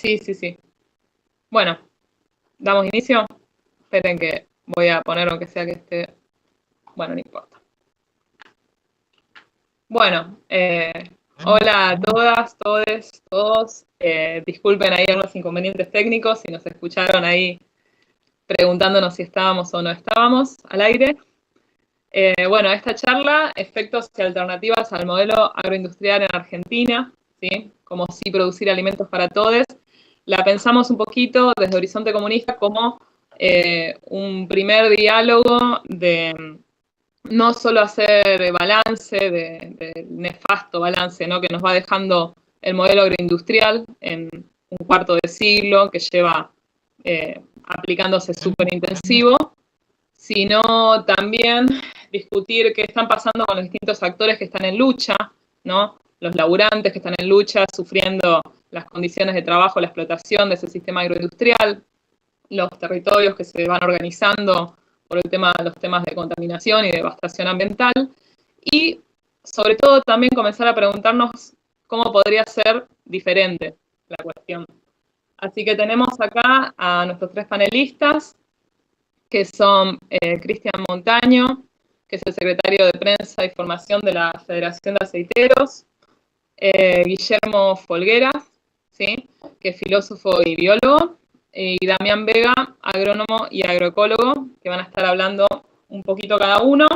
Sí, sí, sí. Bueno, damos inicio. Esperen que voy a poner aunque sea que esté... Bueno, no importa. Bueno, hola a todas, todes, todos. Disculpen ahí algunos inconvenientes técnicos si nos escucharon ahí preguntándonos si estábamos o no estábamos al aire. Bueno, esta charla, efectos y alternativas al modelo agroindustrial en Argentina, ¿sí? Como sí producir alimentos para todos. La pensamos un poquito desde Horizonte Comunista como un primer diálogo de no solo hacer balance, de nefasto balance, ¿no? Que nos va dejando el modelo agroindustrial en un cuarto de siglo que lleva aplicándose súper intensivo, sino también discutir qué están pasando con los distintos actores que están en lucha, ¿no? Los laburantes que están en lucha, sufriendo las condiciones de trabajo, la explotación de ese sistema agroindustrial, los territorios que se van organizando por el tema, los temas de contaminación y devastación ambiental, y sobre todo también comenzar a preguntarnos cómo podría ser diferente la cuestión. Así que tenemos acá a nuestros tres panelistas, que son Cristian Montaño, que es el secretario de Prensa y Formación de la Federación de Aceiteros, Guillermo Folguera, ¿sí? Que es filósofo y biólogo, y Damián Vega, agrónomo y agroecólogo, que van a estar hablando un poquito cada uno.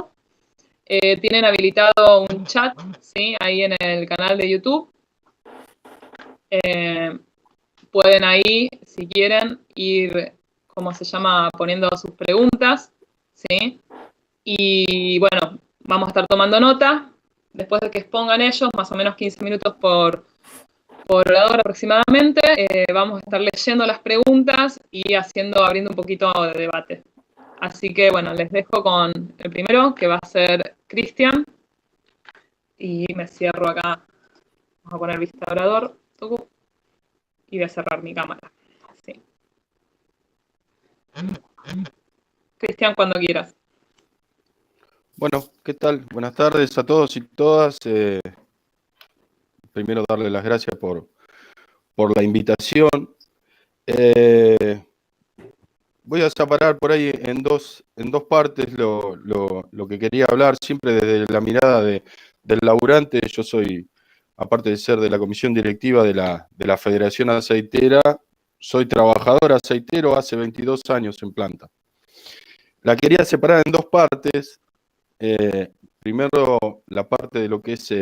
Tienen habilitado un chat, ¿sí? Ahí en el canal de YouTube. Pueden ahí, si quieren, ir, ¿cómo se llama?, poniendo sus preguntas, ¿sí? Y bueno, vamos a estar tomando nota. Después de que expongan ellos, más o menos 15 minutos por orador aproximadamente, vamos a estar leyendo las preguntas y abriendo un poquito de debate. Así que bueno, les dejo con el primero, que va a ser Cristian. Y me cierro acá. Vamos a poner vista de orador. Y voy a cerrar mi cámara. Así. Cristian, cuando quieras. Bueno, ¿qué tal? Buenas tardes a todos y todas. Primero darle las gracias por la invitación. Voy a separar por ahí en dos partes lo que quería hablar, siempre desde la mirada del laburante. Yo soy, aparte de ser de la comisión directiva de la Federación Aceitera, soy trabajador aceitero hace 22 años en planta. La quería separar en dos partes. Primero, la parte de lo que es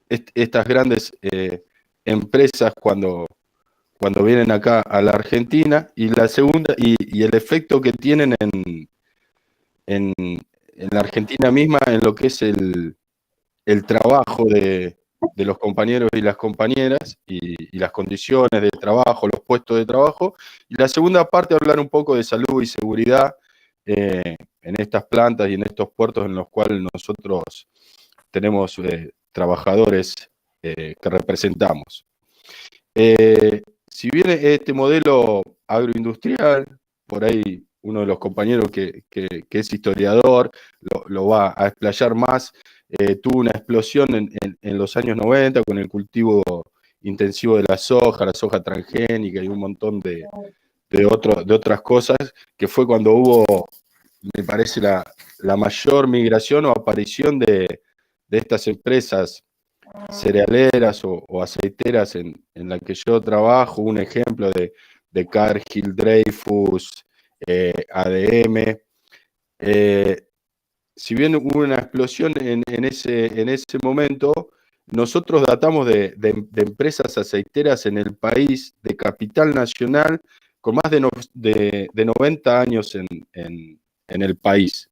estas grandes empresas cuando vienen acá a la Argentina, y la segunda, y el efecto que tienen en la Argentina misma en lo que es el trabajo de los compañeros y las compañeras, y las condiciones de trabajo, los puestos de trabajo. Y la segunda parte, hablar un poco de salud y seguridad en estas plantas y en estos puertos en los cuales nosotros tenemos trabajadores que representamos. Si bien este modelo agroindustrial, por ahí uno de los compañeros que es historiador lo va a explayar más, tuvo una explosión en los años 90 con el cultivo intensivo de la soja transgénica y un montón de otras cosas, que fue cuando hubo, me parece, la mayor migración o aparición de estas empresas cerealeras o aceiteras en la que yo trabajo. Un ejemplo de Cargill, Dreyfus, ADM. Si bien hubo una explosión en ese momento, nosotros datamos de empresas aceiteras en el país, de capital nacional, con más de 90 años en el país.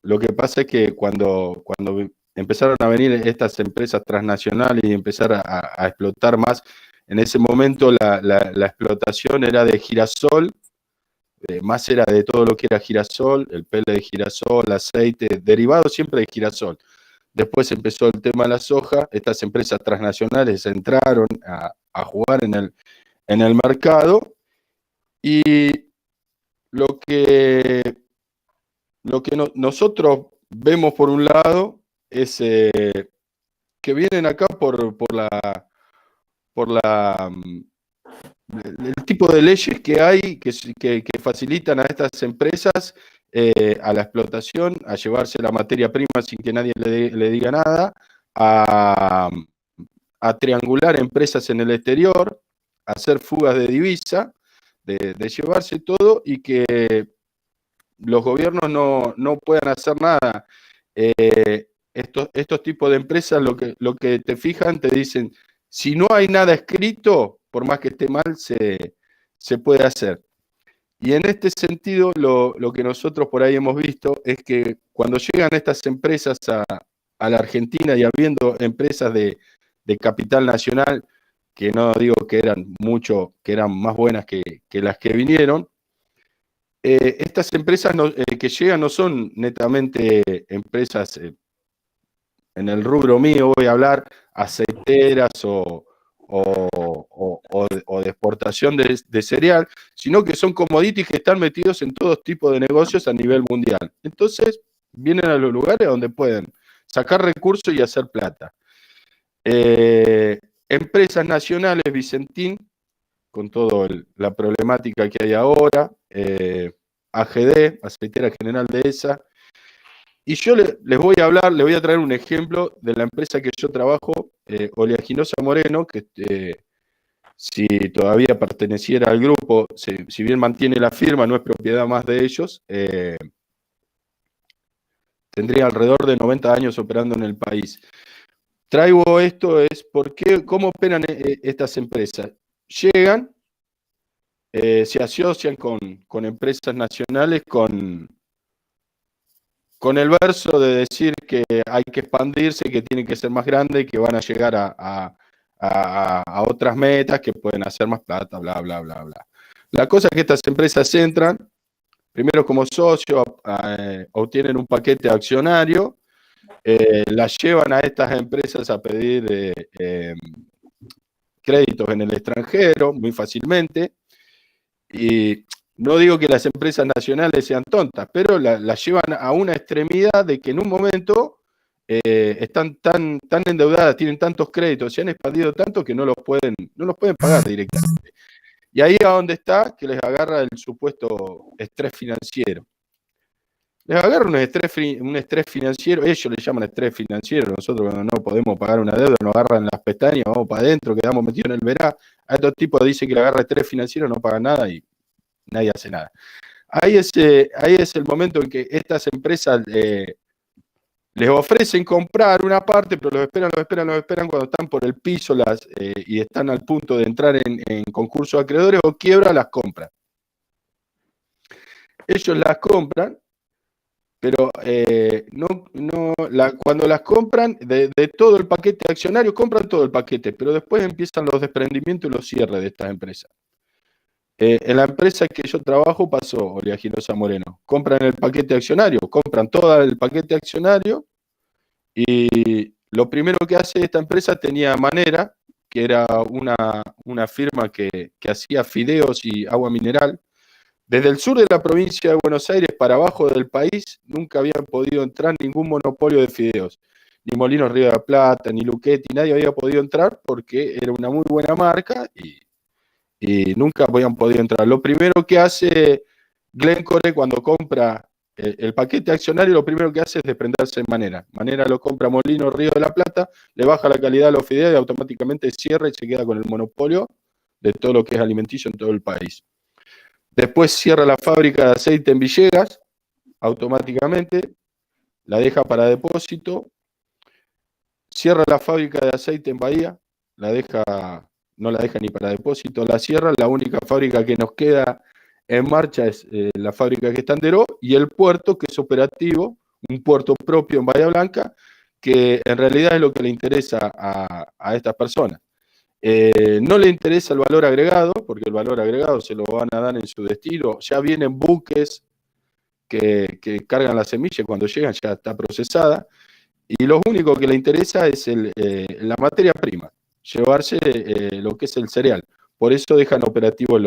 Lo que pasa es que cuando empezaron a venir estas empresas transnacionales y empezar a explotar más, en ese momento la explotación era de girasol, más era de todo lo que era girasol, el pele de girasol, aceite, derivado siempre de girasol. Después empezó el tema de la soja. Estas empresas transnacionales entraron a jugar en el mercado, y lo que nosotros vemos por un lado es que vienen acá por el tipo de leyes que hay que facilitan a estas empresas a la explotación, a llevarse la materia prima sin que nadie le diga nada, a triangular empresas en el exterior, a hacer fugas de divisa, de llevarse todo y que los gobiernos no puedan hacer nada. Estos tipos de empresas lo que te fijan, te dicen, si no hay nada escrito, por más que esté mal, se puede hacer. Y en este sentido, lo que nosotros por ahí hemos visto es que cuando llegan estas empresas a la Argentina y habiendo empresas de capital nacional, que no digo que eran que eran más buenas que las que vinieron, estas empresas que llegan no son netamente empresas, en el rubro mío voy a hablar, aceiteras o de exportación de cereal, sino que son commodities que están metidos en todo tipo de negocios a nivel mundial. Entonces, vienen a los lugares donde pueden sacar recursos y hacer plata. Empresas nacionales, Vicentín, con toda la problemática que hay ahora, AGD, Aceitera General Dehesa, y yo les voy a traer un ejemplo de la empresa que yo trabajo, Oleaginosa Moreno, que si todavía perteneciera al grupo, si bien mantiene la firma, no es propiedad más de ellos, tendría alrededor de 90 años operando en el país. Traigo esto cómo operan estas empresas. Llegan, se asocian con empresas nacionales con el verso de decir que hay que expandirse, que tienen que ser más grandes, que van a llegar a otras metas, que pueden hacer más plata, bla, bla, bla, bla. La cosa es que estas empresas entran, primero como socio, obtienen un paquete accionario, las llevan a estas empresas a pedir créditos en el extranjero muy fácilmente, y no digo que las empresas nacionales sean tontas, pero las llevan a una extremidad de que en un momento están tan endeudadas, tienen tantos créditos, se han expandido tanto que no los pueden pagar directamente. Y ahí a donde está, que les agarra el supuesto estrés financiero. Les agarra un estrés financiero, ellos le llaman estrés financiero, nosotros cuando no podemos pagar una deuda nos agarran las pestañas, vamos para adentro, quedamos metidos en el verá. A estos tipos dicen que le agarra estrés financiero, no pagan nada y nadie hace nada. Ahí es el momento en que estas empresas les ofrecen comprar una parte, pero los esperan cuando están por el piso y están al punto de entrar en concurso de acreedores o quiebra, las compran. Ellos las compran, pero cuando las compran, de todo el paquete accionario, compran todo el paquete, pero después empiezan los desprendimientos y los cierres de estas empresas. En la empresa que yo trabajo pasó, Oleaginosa Moreno, compran el paquete accionario, compran todo el paquete accionario y lo primero que hace esta empresa tenía Manera, que era una firma que hacía fideos y agua mineral. Desde el sur de la provincia de Buenos Aires para abajo del país nunca habían podido entrar ningún monopolio de fideos. Ni Molinos Río de la Plata, ni Luchetti, nadie había podido entrar porque era una muy buena marca y nunca habían podido entrar. Lo primero que hace Glencore cuando compra el paquete accionario, lo primero que hace es desprenderse de Manera. Manera lo compra Molinos Río de la Plata, le baja la calidad de los fideos y automáticamente cierra y se queda con el monopolio de todo lo que es alimenticio en todo el país. Después cierra la fábrica de aceite en Villegas, automáticamente, la deja para depósito, cierra la fábrica de aceite en Bahía, no la deja ni para depósito, la cierra, la única fábrica que nos queda en marcha es la fábrica que está en Deró y el puerto que es operativo, un puerto propio en Bahía Blanca, que en realidad es lo que le interesa a estas personas. No le interesa el valor agregado, porque el valor agregado se lo van a dar en su destino. Ya vienen buques que cargan la semilla, cuando llegan ya está procesada, y lo único que le interesa es la materia prima, llevarse lo que es el cereal. Por eso dejan operativos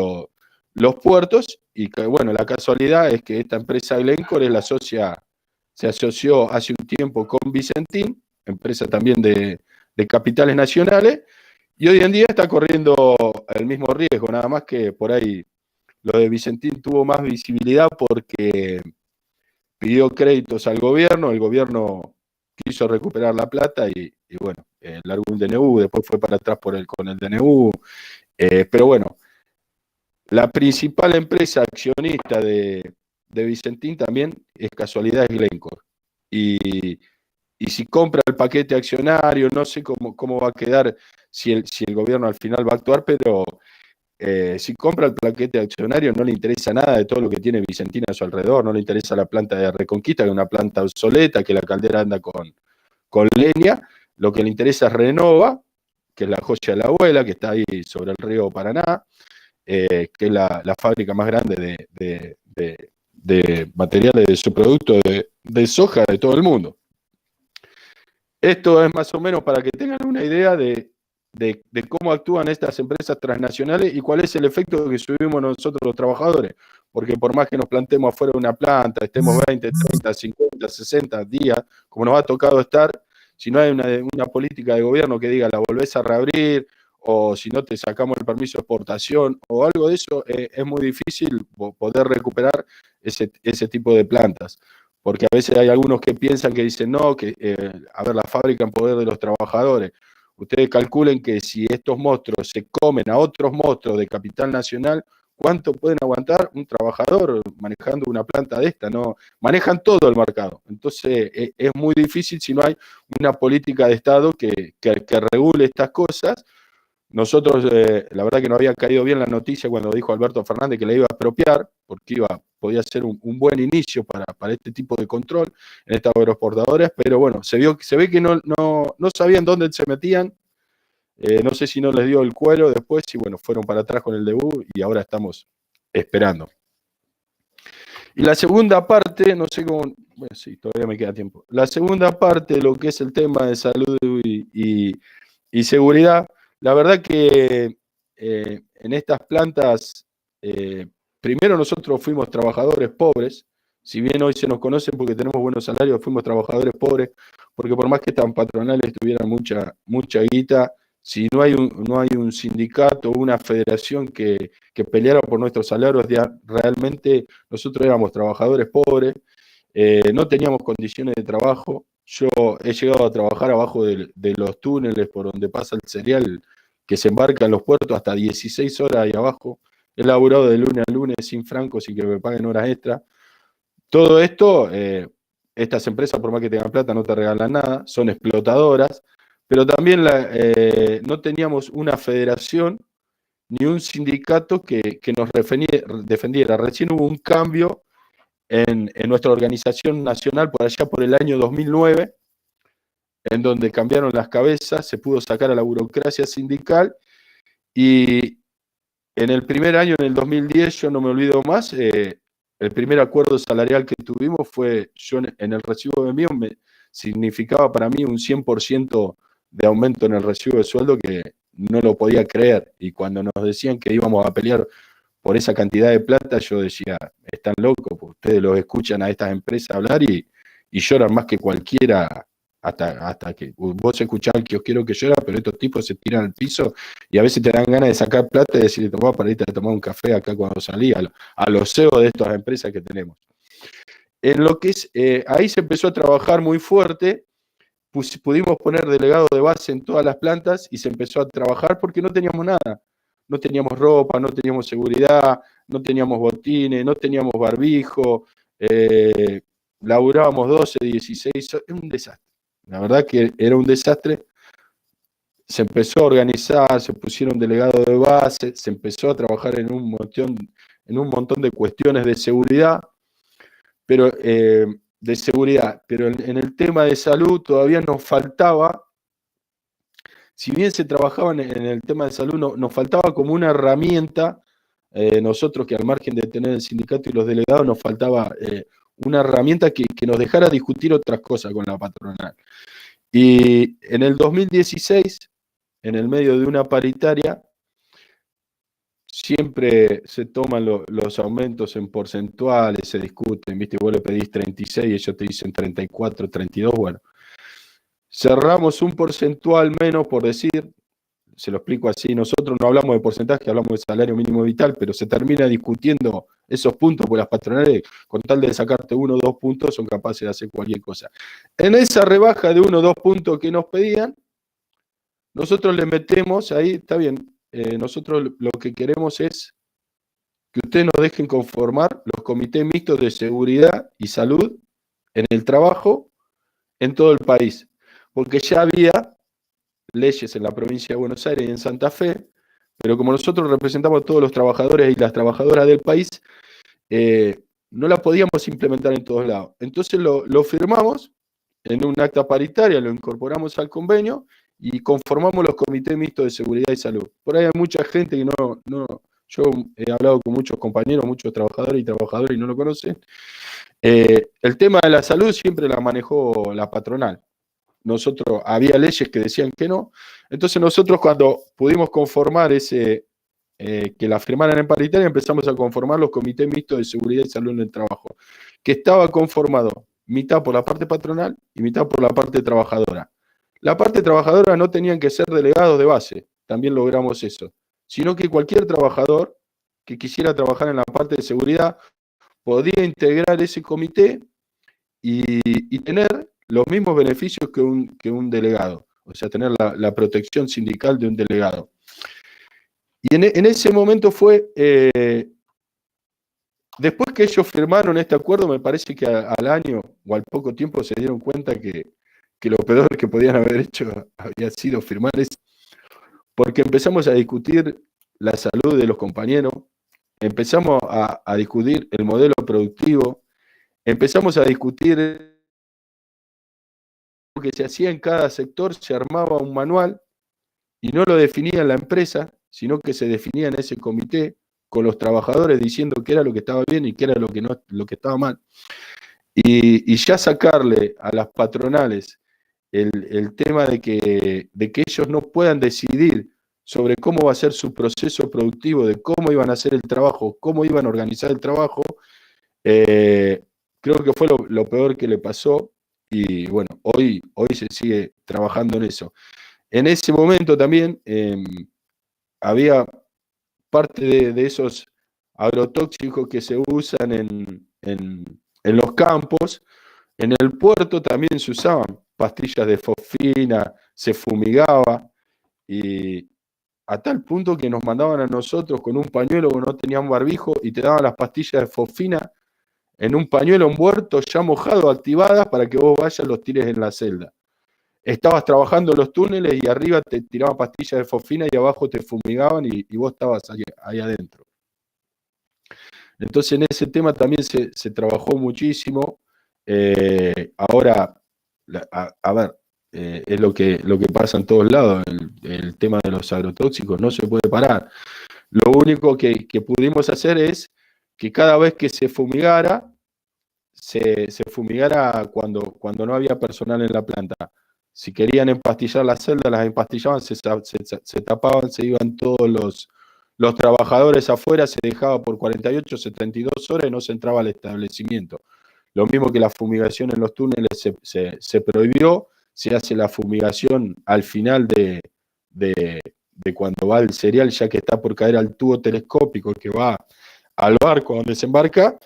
los puertos, y bueno, la casualidad es que esta empresa Glencore se asoció hace un tiempo con Vicentín, empresa también de capitales nacionales, Y hoy en día está corriendo el mismo riesgo, nada más que por ahí lo de Vicentín tuvo más visibilidad porque pidió créditos al gobierno, el gobierno quiso recuperar la plata y bueno, largó un DNU, después fue para atrás con el DNU, pero bueno, la principal empresa accionista de Vicentín también es casualidad es Glencore. Y, y si compra el paquete accionario, no sé cómo va a quedar si el gobierno al final va a actuar, pero si compra el paquete accionario no le interesa nada de todo lo que tiene Vicentín a su alrededor, no le interesa la planta de Reconquista, que es una planta obsoleta, que la caldera anda con leña, lo que le interesa es Renova, que es la joya de la abuela, que está ahí sobre el río Paraná, que es la fábrica más grande de materiales de su producto de soja de todo el mundo. Esto es más o menos para que tengan una idea de cómo actúan estas empresas transnacionales y cuál es el efecto que subimos nosotros los trabajadores. Porque por más que nos plantemos afuera de una planta, estemos 20, 30, 50, 60 días, como nos ha tocado estar, si no hay una política de gobierno que diga la volvés a reabrir, o si no te sacamos el permiso de exportación, o algo de eso, es muy difícil poder recuperar ese tipo de plantas. Porque a veces hay algunos que piensan que dicen, no, que, a ver, la fábrica en poder de los trabajadores. Ustedes calculen que si estos monstruos se comen a otros monstruos de capital nacional, ¿cuánto pueden aguantar un trabajador manejando una planta de esta? No, manejan todo el mercado. Entonces, es muy difícil si no hay una política de Estado que regule estas cosas. Nosotros, la verdad que no había caído bien la noticia cuando dijo Alberto Fernández que la iba a expropiar, porque podía ser un buen inicio para este tipo de control en estas agroexportadoras, pero bueno, se ve que no sabían dónde se metían, no sé si no les dio el cuero después, y bueno, fueron para atrás con el debut y ahora estamos esperando. Y la segunda parte, no sé cómo, bueno, sí, todavía me queda tiempo. La segunda parte de lo que es el tema de salud y seguridad, la verdad que en estas plantas, primero nosotros fuimos trabajadores pobres, si bien hoy se nos conocen porque tenemos buenos salarios, fuimos trabajadores pobres, porque por más que tan patronales tuvieran mucha guita, si no hay un sindicato o una federación que peleara por nuestros salarios, realmente nosotros éramos trabajadores pobres, no teníamos condiciones de trabajo. Yo he llegado a trabajar abajo de los túneles por donde pasa el cereal que se embarca en los puertos hasta 16 horas ahí abajo. He laburado de lunes a lunes sin francos sin que me paguen horas extra. Todo esto, estas empresas, por más que tengan plata, no te regalan nada, son explotadoras, pero también no teníamos una federación ni un sindicato que nos defendiera. Recién hubo un cambio en nuestra organización nacional por allá por el año 2009, en donde cambiaron las cabezas, se pudo sacar a la burocracia sindical y en el primer año, en el 2010, yo no me olvido más, el primer acuerdo salarial que tuvimos fue, yo en el recibo de envío significaba para mí un 100% de aumento en el recibo de sueldo que no lo podía creer. Y cuando nos decían que íbamos a pelear por esa cantidad de plata, yo decía, están locos, porque ustedes los escuchan a estas empresas hablar y lloran más que cualquiera, hasta que vos escuchás al kiosquero que llora, pero estos tipos se tiran al piso y a veces te dan ganas de sacar plata y decirle, tomá para irte a tomar un café acá cuando salí, a los CEO de estas empresas que tenemos. En lo que es, ahí se empezó a trabajar muy fuerte, pudimos poner delegado de base en todas las plantas y se empezó a trabajar porque no teníamos nada. No teníamos ropa, no teníamos seguridad, no teníamos botines, no teníamos barbijo, laburábamos 12, 16, es un desastre. La verdad que era un desastre. Se empezó a organizar, se pusieron delegados de base, se empezó a trabajar en un montón de cuestiones de seguridad, pero en el tema de salud todavía nos faltaba, si bien se trabajaba en el tema de salud, nos faltaba como una herramienta, nosotros que al margen de tener el sindicato y los delegados, nos faltaba una herramienta que nos dejara discutir otras cosas con la patronal. Y en el 2016, en el medio de una paritaria, siempre se toman los aumentos en porcentuales, se discuten, ¿viste? Vos le pedís 36 y ellos te dicen 34, 32, bueno. Cerramos un porcentual menos, por decir, se lo explico así, nosotros no hablamos de porcentaje, hablamos de salario mínimo vital, pero se termina discutiendo esos puntos, porque las patronales, con tal de sacarte 1 o 2 puntos, son capaces de hacer cualquier cosa. En esa rebaja de 1 o 2 puntos que nos pedían, nosotros le metemos ahí, está bien, nosotros lo que queremos es que ustedes nos dejen conformar los comités mixtos de seguridad y salud en el trabajo en todo el país, porque ya había leyes en la provincia de Buenos Aires y en Santa Fe, pero como nosotros representamos a todos los trabajadores y las trabajadoras del país, no la podíamos implementar en todos lados. Entonces lo firmamos en un acta paritaria, lo incorporamos al convenio y conformamos los comités mixtos de seguridad y salud. Por ahí hay mucha gente que yo he hablado con muchos compañeros, muchos trabajadores y trabajadoras y no lo conocen. El tema de la salud siempre la manejó la patronal. Nosotros, había leyes que decían que no. Entonces nosotros cuando pudimos conformar que la firmaran en paritaria, empezamos a conformar los comités mixtos de seguridad y salud en el trabajo, que estaba conformado mitad por la parte patronal y mitad por la parte trabajadora. La parte trabajadora no tenían que ser delegados de base, también logramos eso, sino que cualquier trabajador que quisiera trabajar en la parte de seguridad podía integrar ese comité y tener los mismos beneficios que un delegado, o sea, tener la protección sindical de un delegado. Y en ese momento fue, después que ellos firmaron este acuerdo, me parece que al año o al poco tiempo se dieron cuenta que lo peor que podían haber hecho había sido firmar eso, porque empezamos a discutir la salud de los compañeros, empezamos a discutir el modelo productivo, empezamos a discutir lo que se hacía en cada sector, se armaba un manual y no lo definía la empresa, sino que se definía en ese comité con los trabajadores diciendo qué era lo que estaba bien y qué era lo que estaba mal. Y ya sacarle a las patronales el tema de que ellos no puedan decidir sobre cómo va a ser su proceso productivo, de cómo iban a hacer el trabajo, cómo iban a organizar el trabajo, creo que fue lo peor que le pasó. Y bueno, hoy se sigue trabajando en eso. En ese momento también había parte de esos agrotóxicos que se usan en los campos. En el puerto también se usaban pastillas de fosfina, se fumigaba, y a tal punto que nos mandaban a nosotros con un pañuelo que no tenían barbijo y te daban las pastillas de fosfina en un pañuelo envuelto ya mojado, activadas, para que vos vayas los tires en la celda. Estabas trabajando en los túneles y arriba te tiraban pastillas de fosfina y abajo te fumigaban y vos estabas ahí adentro. Entonces en ese tema también se trabajó muchísimo. Ahora, a ver, es lo que pasa en todos lados, el tema de los agrotóxicos no se puede parar. Lo único que pudimos hacer es que cada vez que se fumigara cuando no había personal en la planta. Si querían empastillar las celdas, las empastillaban, se tapaban, se iban todos los trabajadores afuera, se dejaba por 48, 72 horas y no se entraba al establecimiento. Lo mismo que la fumigación en los túneles se prohibió, se hace la fumigación al final de cuando va el cereal, ya que está por caer al tubo telescópico que va al barco donde se embarca,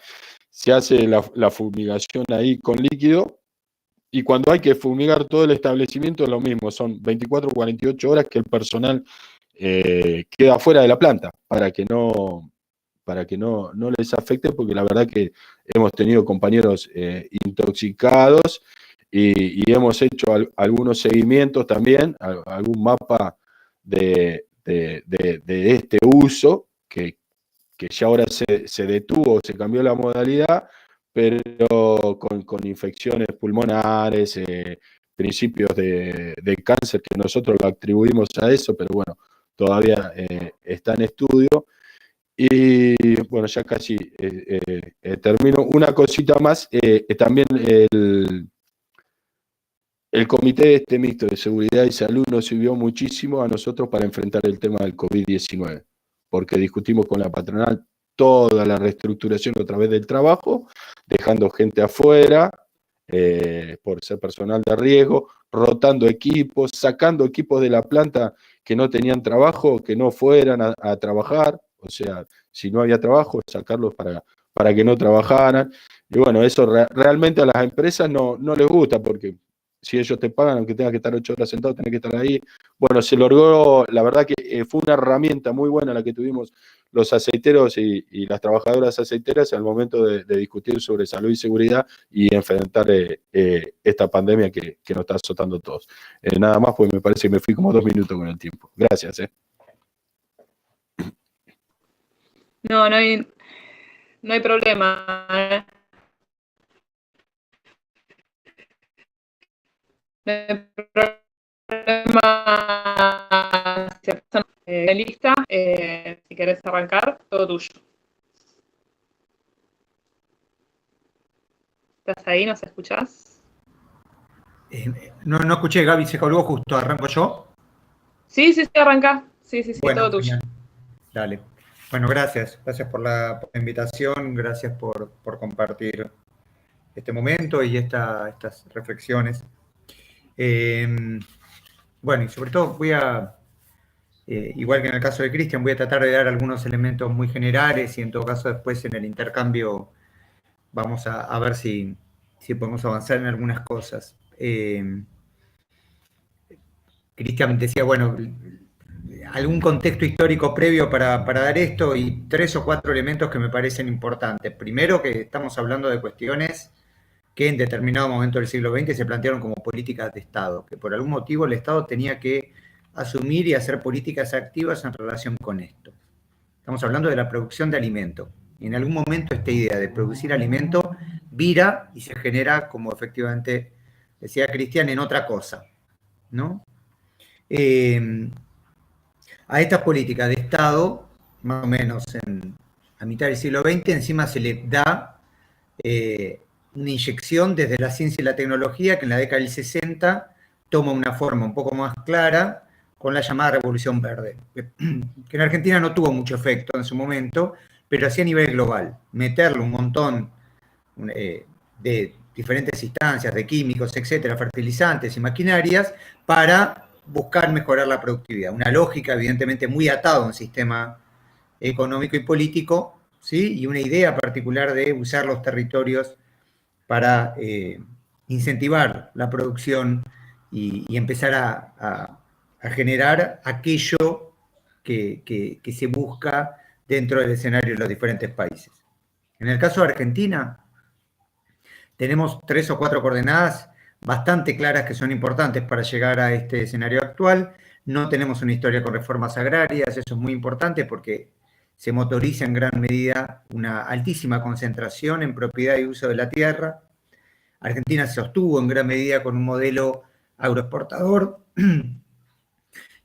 se hace la fumigación ahí con líquido, y cuando hay que fumigar todo el establecimiento es lo mismo, son 24 o 48 horas que el personal queda fuera de la planta para que no les afecte, porque la verdad que hemos tenido compañeros intoxicados y hemos hecho algunos seguimientos también, algún mapa de este uso que ya ahora se detuvo, se cambió la modalidad, pero con infecciones pulmonares, principios de cáncer, que nosotros lo atribuimos a eso, pero bueno, todavía está en estudio. Y bueno, ya casi termino. Una cosita más, también el comité mixto de seguridad y salud nos sirvió muchísimo a nosotros para enfrentar el tema del COVID-19, porque discutimos con la patronal toda la reestructuración a través del trabajo, dejando gente afuera por ser personal de riesgo, rotando equipos, sacando equipos de la planta que no tenían trabajo, que no fueran a trabajar, o sea, si no había trabajo, sacarlos para que no trabajaran. Y bueno, eso realmente a las empresas no les gusta, porque si ellos te pagan, aunque tengas que estar 8 horas sentado, tenés que estar ahí. Bueno, se logró, la verdad que fue una herramienta muy buena la que tuvimos los aceiteros y las trabajadoras aceiteras al momento de discutir sobre salud y seguridad y enfrentar esta pandemia que nos está azotando a todos. Nada más, pues me parece que me fui como 2 minutos con el tiempo. Gracias. No hay problema. No hay problema. Lista, si querés arrancar, todo tuyo. ¿Estás ahí? ¿Nos escuchás? No escuché, Gaby, se colgó justo. ¿Arranco yo? Sí, arranca. Sí, bueno, todo tuyo. Dale. Bueno, gracias. Gracias por la invitación, gracias por compartir este momento y estas reflexiones. Bueno, y sobre todo voy a, igual que en el caso de Cristian, voy a tratar de dar algunos elementos muy generales y en todo caso después en el intercambio vamos a ver si podemos avanzar en algunas cosas. Cristian decía, bueno, algún contexto histórico previo para dar esto y 3 o 4 elementos que me parecen importantes. Primero, que estamos hablando de cuestiones que en determinado momento del siglo XX se plantearon como políticas de Estado, que por algún motivo el Estado tenía que asumir y hacer políticas activas en relación con esto. Estamos hablando de la producción de alimento. Y en algún momento esta idea de producir alimento vira y se genera, como efectivamente decía Cristian, en otra cosa, ¿no? A estas políticas de Estado, más o menos a mitad del siglo XX, encima se le da una inyección desde la ciencia y la tecnología que en la década del 60 toma una forma un poco más clara con la llamada Revolución Verde, que en Argentina no tuvo mucho efecto en su momento, pero sí a nivel global. Meterle un montón de diferentes instancias, de químicos, etcétera, fertilizantes y maquinarias para buscar mejorar la productividad. Una lógica, evidentemente, muy atada a un sistema económico y político, ¿sí? Y una idea particular de usar los territorios para incentivar la producción y empezar a generar aquello que se busca dentro del escenario de los diferentes países. En el caso de Argentina, tenemos 3 o 4 coordenadas bastante claras que son importantes para llegar a este escenario actual. No tenemos una historia con reformas agrarias, eso es muy importante porque se motoriza en gran medida una altísima concentración en propiedad y uso de la tierra. Argentina se sostuvo en gran medida con un modelo agroexportador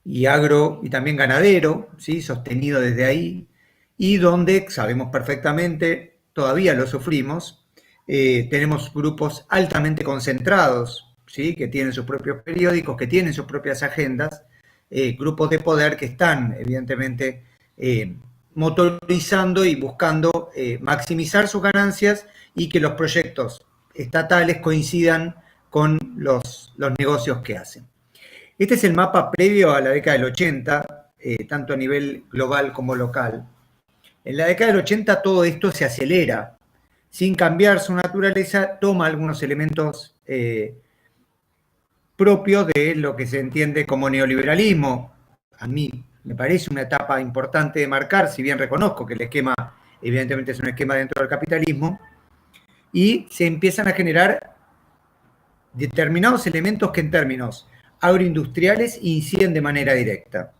y también ganadero, ¿sí? Sostenido desde ahí, y donde sabemos perfectamente, todavía lo sufrimos, tenemos grupos altamente concentrados, ¿sí? Que tienen sus propios periódicos, que tienen sus propias agendas, grupos de poder que están evidentemente motorizando y buscando maximizar sus ganancias y que los proyectos estatales coincidan con los negocios que hacen. Este es el mapa previo a la década del 80, tanto a nivel global como local. En la década del 80 todo esto se acelera, sin cambiar su naturaleza, toma algunos elementos propios de lo que se entiende como neoliberalismo. A mí me parece una etapa importante de marcar, si bien reconozco que el esquema evidentemente es un esquema dentro del capitalismo, y se empiezan a generar determinados elementos que en términos agroindustriales inciden de manera directa.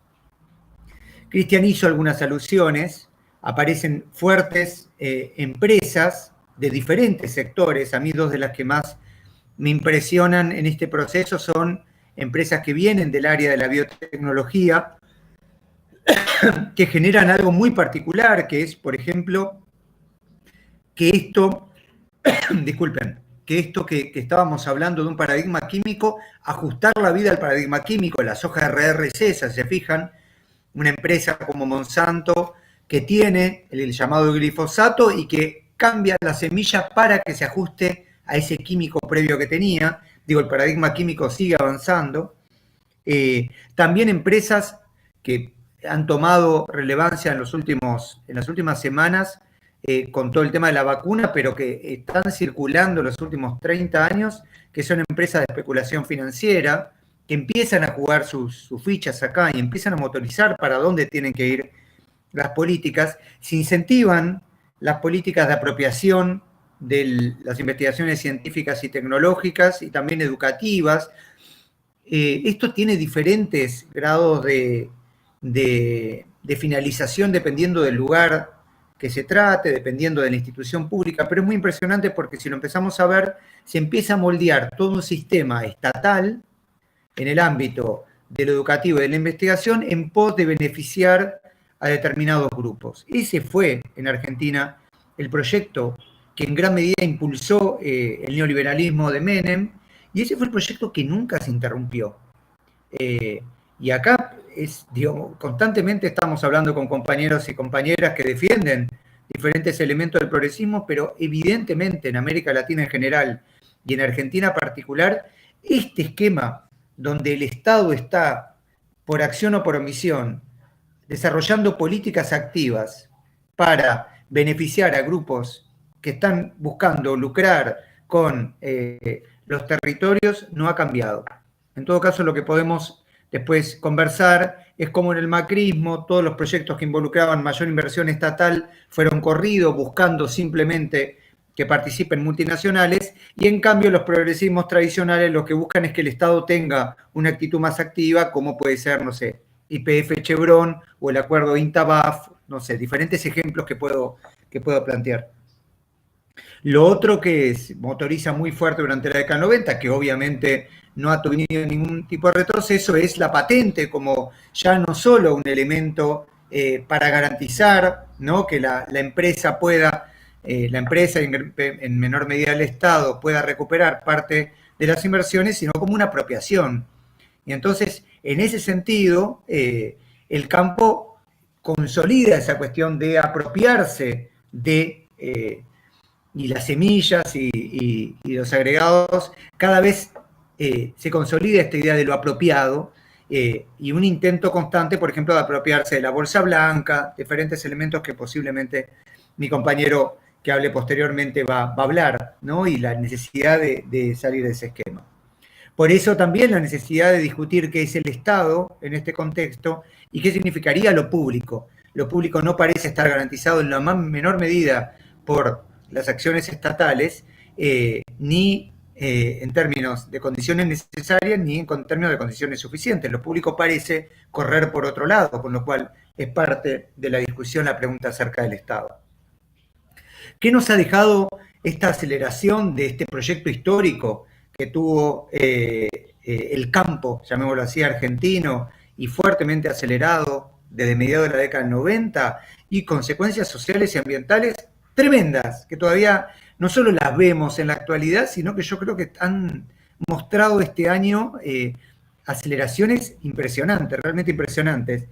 Cristian hizo algunas alusiones, aparecen fuertes empresas de diferentes sectores. A mí 2 de las que más me impresionan en este proceso son empresas que vienen del área de la biotecnología, que generan algo muy particular, que es, por ejemplo, que esto, disculpen, que esto que estábamos hablando de un paradigma químico, ajustar la vida al paradigma químico, la soja RRC, si se fijan, una empresa como Monsanto que tiene el llamado glifosato y que cambia la semilla para que se ajuste a ese químico previo que tenía. Digo, el paradigma químico sigue avanzando. También empresas que han tomado relevancia en las últimas semanas con todo el tema de la vacuna, pero que están circulando en los últimos 30 años, que son empresas de especulación financiera, que empiezan a jugar sus fichas acá y empiezan a motorizar para dónde tienen que ir las políticas, se incentivan las políticas de apropiación de las investigaciones científicas y tecnológicas y también educativas. Esto tiene diferentes grados de finalización dependiendo del lugar que se trate, dependiendo de la institución pública, pero es muy impresionante porque si lo empezamos a ver, se empieza a moldear todo un sistema estatal en el ámbito de lo educativo y de la investigación en pos de beneficiar a determinados grupos. Ese fue en Argentina el proyecto que en gran medida impulsó el neoliberalismo de Menem, y ese fue el proyecto que nunca se interrumpió. Y acá constantemente estamos hablando con compañeros y compañeras que defienden diferentes elementos del progresismo, pero evidentemente en América Latina en general y en Argentina en particular, este esquema donde el Estado está, por acción o por omisión, desarrollando políticas activas para beneficiar a grupos que están buscando lucrar con los territorios, no ha cambiado. En todo caso, lo que podemos después conversar es cómo en el macrismo todos los proyectos que involucraban mayor inversión estatal fueron corridos buscando simplemente que participen multinacionales, y en cambio los progresismos tradicionales lo que buscan es que el Estado tenga una actitud más activa, como puede ser, no sé, YPF Chevron o el acuerdo INTA-BAF, no sé, diferentes ejemplos que puedo plantear. Lo otro que motoriza muy fuerte durante la década del 90, que obviamente no ha tenido ningún tipo de retroceso, es la patente como ya no solo un elemento para garantizar, ¿no?, que la empresa pueda, la empresa y en menor medida el Estado pueda recuperar parte de las inversiones, sino como una apropiación. Y entonces, en ese sentido, el campo consolida esa cuestión de apropiarse de y las semillas y los agregados, cada vez se consolida esta idea de lo apropiado y un intento constante, por ejemplo, de apropiarse de la bolsa blanca, diferentes elementos que posiblemente mi compañero que hable posteriormente va a hablar, ¿no? Y la necesidad de salir de ese esquema. Por eso también la necesidad de discutir qué es el Estado en este contexto y qué significaría lo público. Lo público no parece estar garantizado en la menor medida por las acciones estatales, ni en términos de condiciones necesarias, ni en términos de condiciones suficientes. Lo público parece correr por otro lado, con lo cual es parte de la discusión la pregunta acerca del Estado. ¿Qué nos ha dejado esta aceleración de este proyecto histórico que tuvo el campo, llamémoslo así, argentino, y fuertemente acelerado desde mediados de la década del 90, y consecuencias sociales y ambientales tremendas, que todavía no solo las vemos en la actualidad, sino que yo creo que han mostrado este año aceleraciones impresionantes, realmente impresionantes.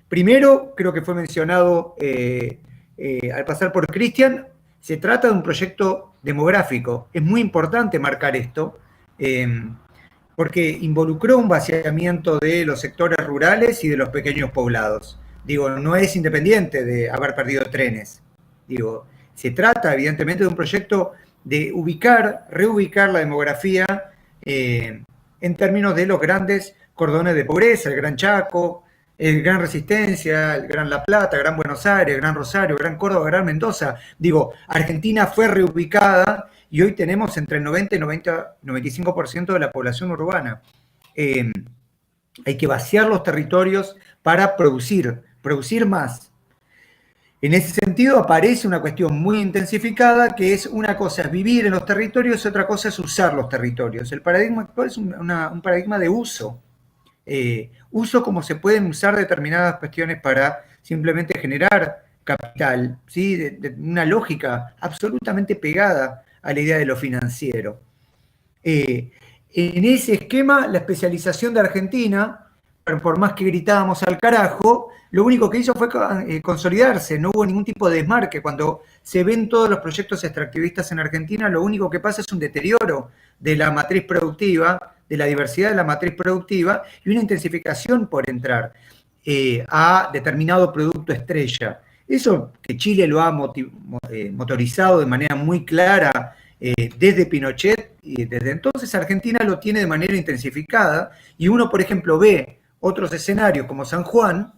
Primero, creo que fue mencionado al pasar por Cristian, se trata de un proyecto demográfico. Es muy importante marcar esto, porque involucró un vaciamiento de los sectores rurales y de los pequeños poblados. Digo, no es independiente de haber perdido trenes. Digo, se trata evidentemente de un proyecto de reubicar la demografía en términos de los grandes cordones de pobreza, el Gran Chaco, el Gran Resistencia, el Gran La Plata, Gran Buenos Aires, Gran Rosario, Gran Córdoba, Gran Mendoza. Digo, Argentina fue reubicada y hoy tenemos entre el 90 y 95% de la población urbana. Hay que vaciar los territorios para producir más. En ese sentido aparece una cuestión muy intensificada, que es una cosa es vivir en los territorios y otra cosa es usar los territorios. El paradigma actual es un paradigma de uso. Uso como se pueden usar determinadas cuestiones para simplemente generar capital, ¿sí? de una lógica absolutamente pegada a la idea de lo financiero. En ese esquema, la especialización de Argentina, por más que gritábamos al carajo, lo único que hizo fue consolidarse, no hubo ningún tipo de desmarque. Cuando se ven todos los proyectos extractivistas en Argentina, lo único que pasa es un deterioro de la matriz productiva, de la diversidad de la matriz productiva y una intensificación por entrar a determinado producto estrella. Eso que Chile lo ha motorizado de manera muy clara desde Pinochet, y desde entonces Argentina lo tiene de manera intensificada, y uno, por ejemplo, ve otros escenarios como San Juan,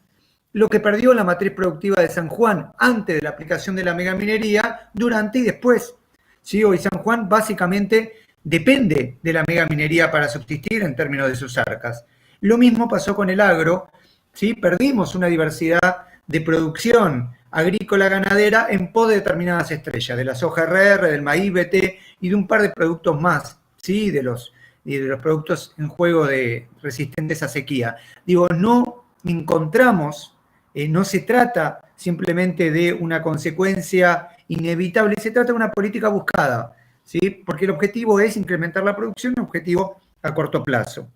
lo que perdió la matriz productiva de San Juan antes de la aplicación de la megaminería, durante y después. ¿Sí? Hoy San Juan básicamente depende de la megaminería para subsistir en términos de sus arcas. Lo mismo pasó con el agro, ¿sí? Perdimos una diversidad de producción agrícola ganadera en pos de determinadas estrellas, de la soja RR, del maíz BT y de un par de productos más, ¿sí? de los productos en juego resistentes a sequía. Digo, no encontramos, no se trata simplemente de una consecuencia inevitable, se trata de una política buscada, ¿sí? Porque el objetivo es incrementar la producción, un objetivo a corto plazo.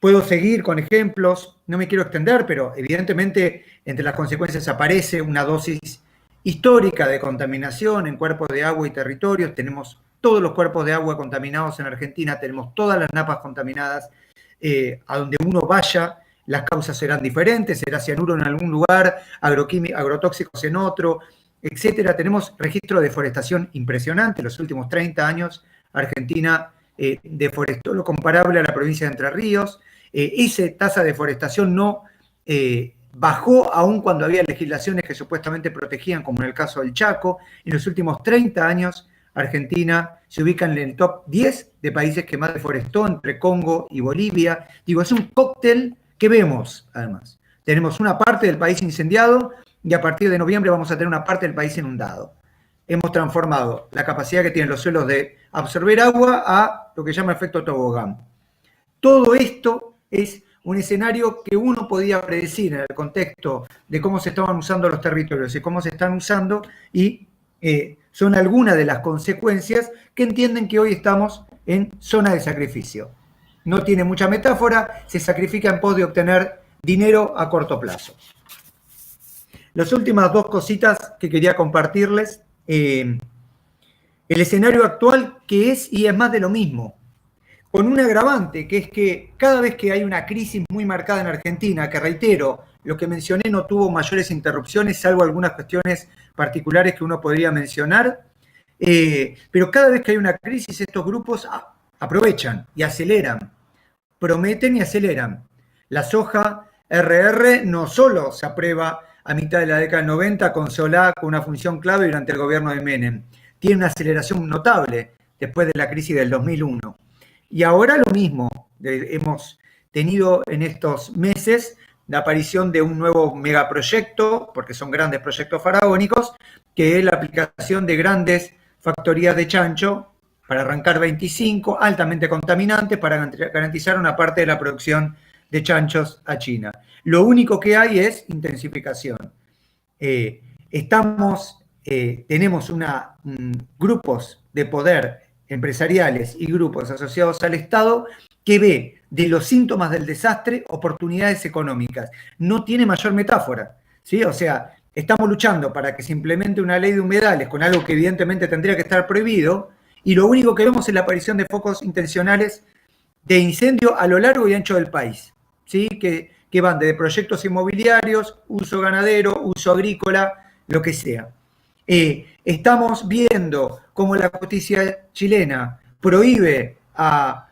Puedo seguir con ejemplos, no me quiero extender, pero evidentemente entre las consecuencias aparece una dosis histórica de contaminación en cuerpos de agua y territorios. Tenemos todos los cuerpos de agua contaminados en Argentina, tenemos todas las napas contaminadas. A donde uno vaya, las causas serán diferentes, será cianuro en algún lugar, agrotóxicos en otro, etcétera. Tenemos registro de deforestación impresionante. En los últimos 30 años, Argentina deforestó lo comparable a la provincia de Entre Ríos. Esa tasa de deforestación no bajó aún cuando había legislaciones que supuestamente protegían, como en el caso del Chaco. En los últimos 30 años, Argentina se ubica en el top 10 de países que más deforestó, entre Congo y Bolivia. Digo, es un cóctel que vemos, además. Tenemos una parte del país incendiado y a partir de noviembre vamos a tener una parte del país inundado. Hemos transformado la capacidad que tienen los suelos de absorber agua a lo que se llama efecto tobogán. Todo esto es un escenario que uno podía predecir en el contexto de cómo se estaban usando los territorios y cómo se están usando, y son algunas de las consecuencias que entienden que hoy estamos en zona de sacrificio. No tiene mucha metáfora, se sacrifica en pos de obtener dinero a corto plazo. Las últimas dos cositas que quería compartirles. El escenario actual, que es y es más de lo mismo, con un agravante, que es que cada vez que hay una crisis muy marcada en Argentina, que reitero, lo que mencioné no tuvo mayores interrupciones, salvo algunas cuestiones particulares que uno podría mencionar, pero cada vez que hay una crisis, estos grupos aprovechan y aceleran, prometen y aceleran. La soja RR no solo se aprueba a mitad de la década del 90 con Solá, con una función clave durante el gobierno de Menem, tiene una aceleración notable después de la crisis del 2001. Y ahora lo mismo, hemos tenido en estos meses la aparición de un nuevo megaproyecto, porque son grandes proyectos faraónicos, que es la aplicación de grandes factorías de chancho para arrancar 25, altamente contaminantes, para garantizar una parte de la producción de chanchos a China. Lo único que hay es intensificación. Tenemos grupos de poder empresariales y grupos asociados al Estado que ve de los síntomas del desastre oportunidades económicas. No tiene mayor metáfora, ¿sí? O sea, estamos luchando para que se implemente una ley de humedales con algo que evidentemente tendría que estar prohibido, y lo único que vemos es la aparición de focos intencionales de incendio a lo largo y ancho del país, ¿sí? Que van desde proyectos inmobiliarios, uso ganadero, uso agrícola, lo que sea. Estamos viendo cómo la justicia chilena prohíbe a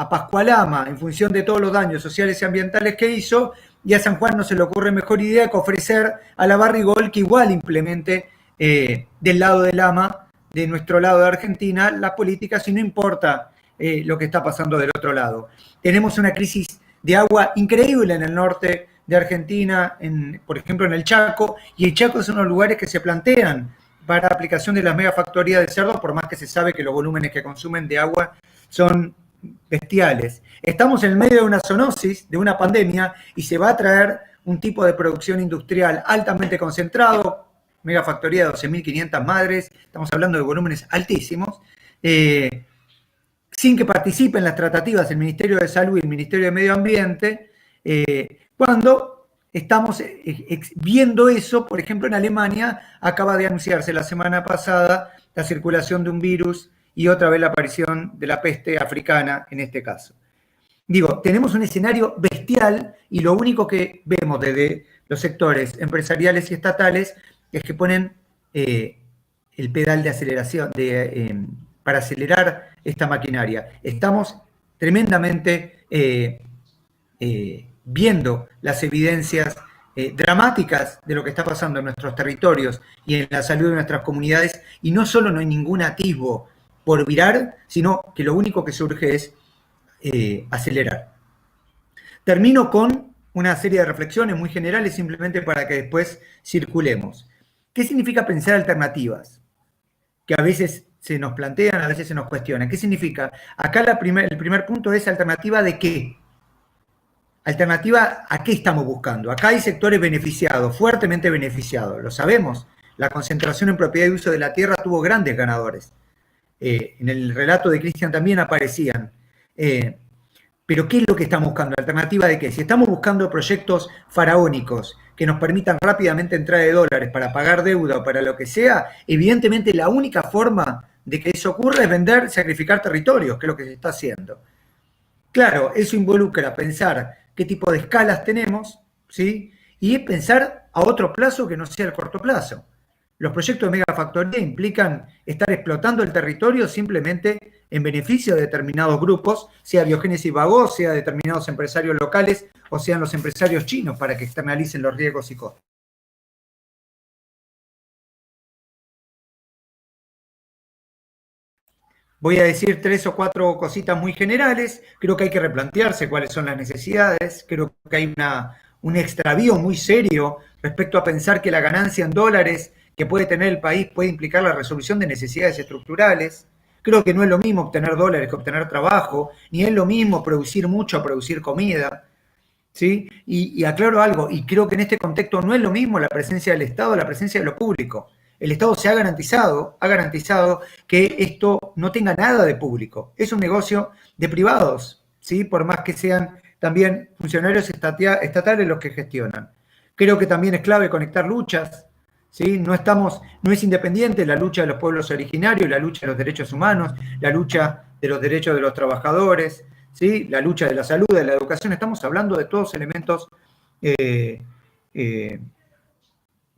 Pascualama en función de todos los daños sociales y ambientales que hizo, y a San Juan no se le ocurre mejor idea que ofrecer a la Barrigol que igual implemente del lado del AMA, de nuestro lado de Argentina, las políticas, y no importa lo que está pasando del otro lado. Tenemos una crisis de agua increíble en el norte de Argentina, por ejemplo en el Chaco, y el Chaco es uno de los lugares que se plantean para aplicación de las megafactorías de cerdos, por más que se sabe que los volúmenes que consumen de agua son bestiales. Estamos en el medio de una zoonosis, de una pandemia, y se va a traer un tipo de producción industrial altamente concentrado, megafactoría de 12.500 madres, estamos hablando de volúmenes altísimos, sin que participen las tratativas el Ministerio de Salud y el Ministerio de Medio Ambiente, cuando estamos viendo eso. Por ejemplo, en Alemania acaba de anunciarse la semana pasada la circulación de un virus y otra vez la aparición de la peste africana en este caso. Digo, tenemos un escenario bestial y lo único que vemos desde los sectores empresariales y estatales es que ponen el pedal de aceleración para acelerar esta maquinaria. Estamos tremendamente viendo las evidencias dramáticas de lo que está pasando en nuestros territorios y en la salud de nuestras comunidades, y no solo no hay ningún atisbo por virar, sino que lo único que surge es acelerar. Termino con una serie de reflexiones muy generales simplemente para que después circulemos. ¿Qué significa pensar alternativas? Que a veces se nos plantean, a veces se nos cuestionan. ¿Qué significa? Acá el primer punto es alternativa de qué. Alternativa a qué estamos buscando. Acá hay sectores beneficiados, fuertemente beneficiados, lo sabemos. La concentración en propiedad y uso de la tierra tuvo grandes ganadores. En el relato de Cristian también aparecían. Pero ¿qué es lo que estamos buscando? ¿Alternativa de qué? Si estamos buscando proyectos faraónicos que nos permitan rápidamente entrar de dólares para pagar deuda o para lo que sea, evidentemente la única forma de que eso ocurra es vender, sacrificar territorios, que es lo que se está haciendo. Claro, eso involucra pensar qué tipo de escalas tenemos, ¿sí? Y pensar a otro plazo que no sea el corto plazo. Los proyectos de megafactoría implican estar explotando el territorio simplemente en beneficio de determinados grupos, sea Biogénesis Bagó, sea determinados empresarios locales o sean los empresarios chinos para que externalicen los riesgos y costos. Voy a decir 3 o 4 cositas muy generales. Creo que hay que replantearse cuáles son las necesidades. Creo que hay un extravío muy serio respecto a pensar que la ganancia en dólares que puede tener el país puede implicar la resolución de necesidades estructurales. Creo que no es lo mismo obtener dólares que obtener trabajo, ni es lo mismo producir mucho o producir comida, ¿sí? Y aclaro algo, y creo que en este contexto no es lo mismo la presencia del Estado, la presencia de lo público. El Estado se ha garantizado que esto no tenga nada de público. Es un negocio de privados, ¿sí? Por más que sean también funcionarios estatales los que gestionan. Creo que también es clave conectar luchas, ¿sí? No es independiente la lucha de los pueblos originarios, la lucha de los derechos humanos, la lucha de los derechos de los trabajadores, ¿sí? La lucha de la salud, de la educación. Estamos hablando de todos elementos,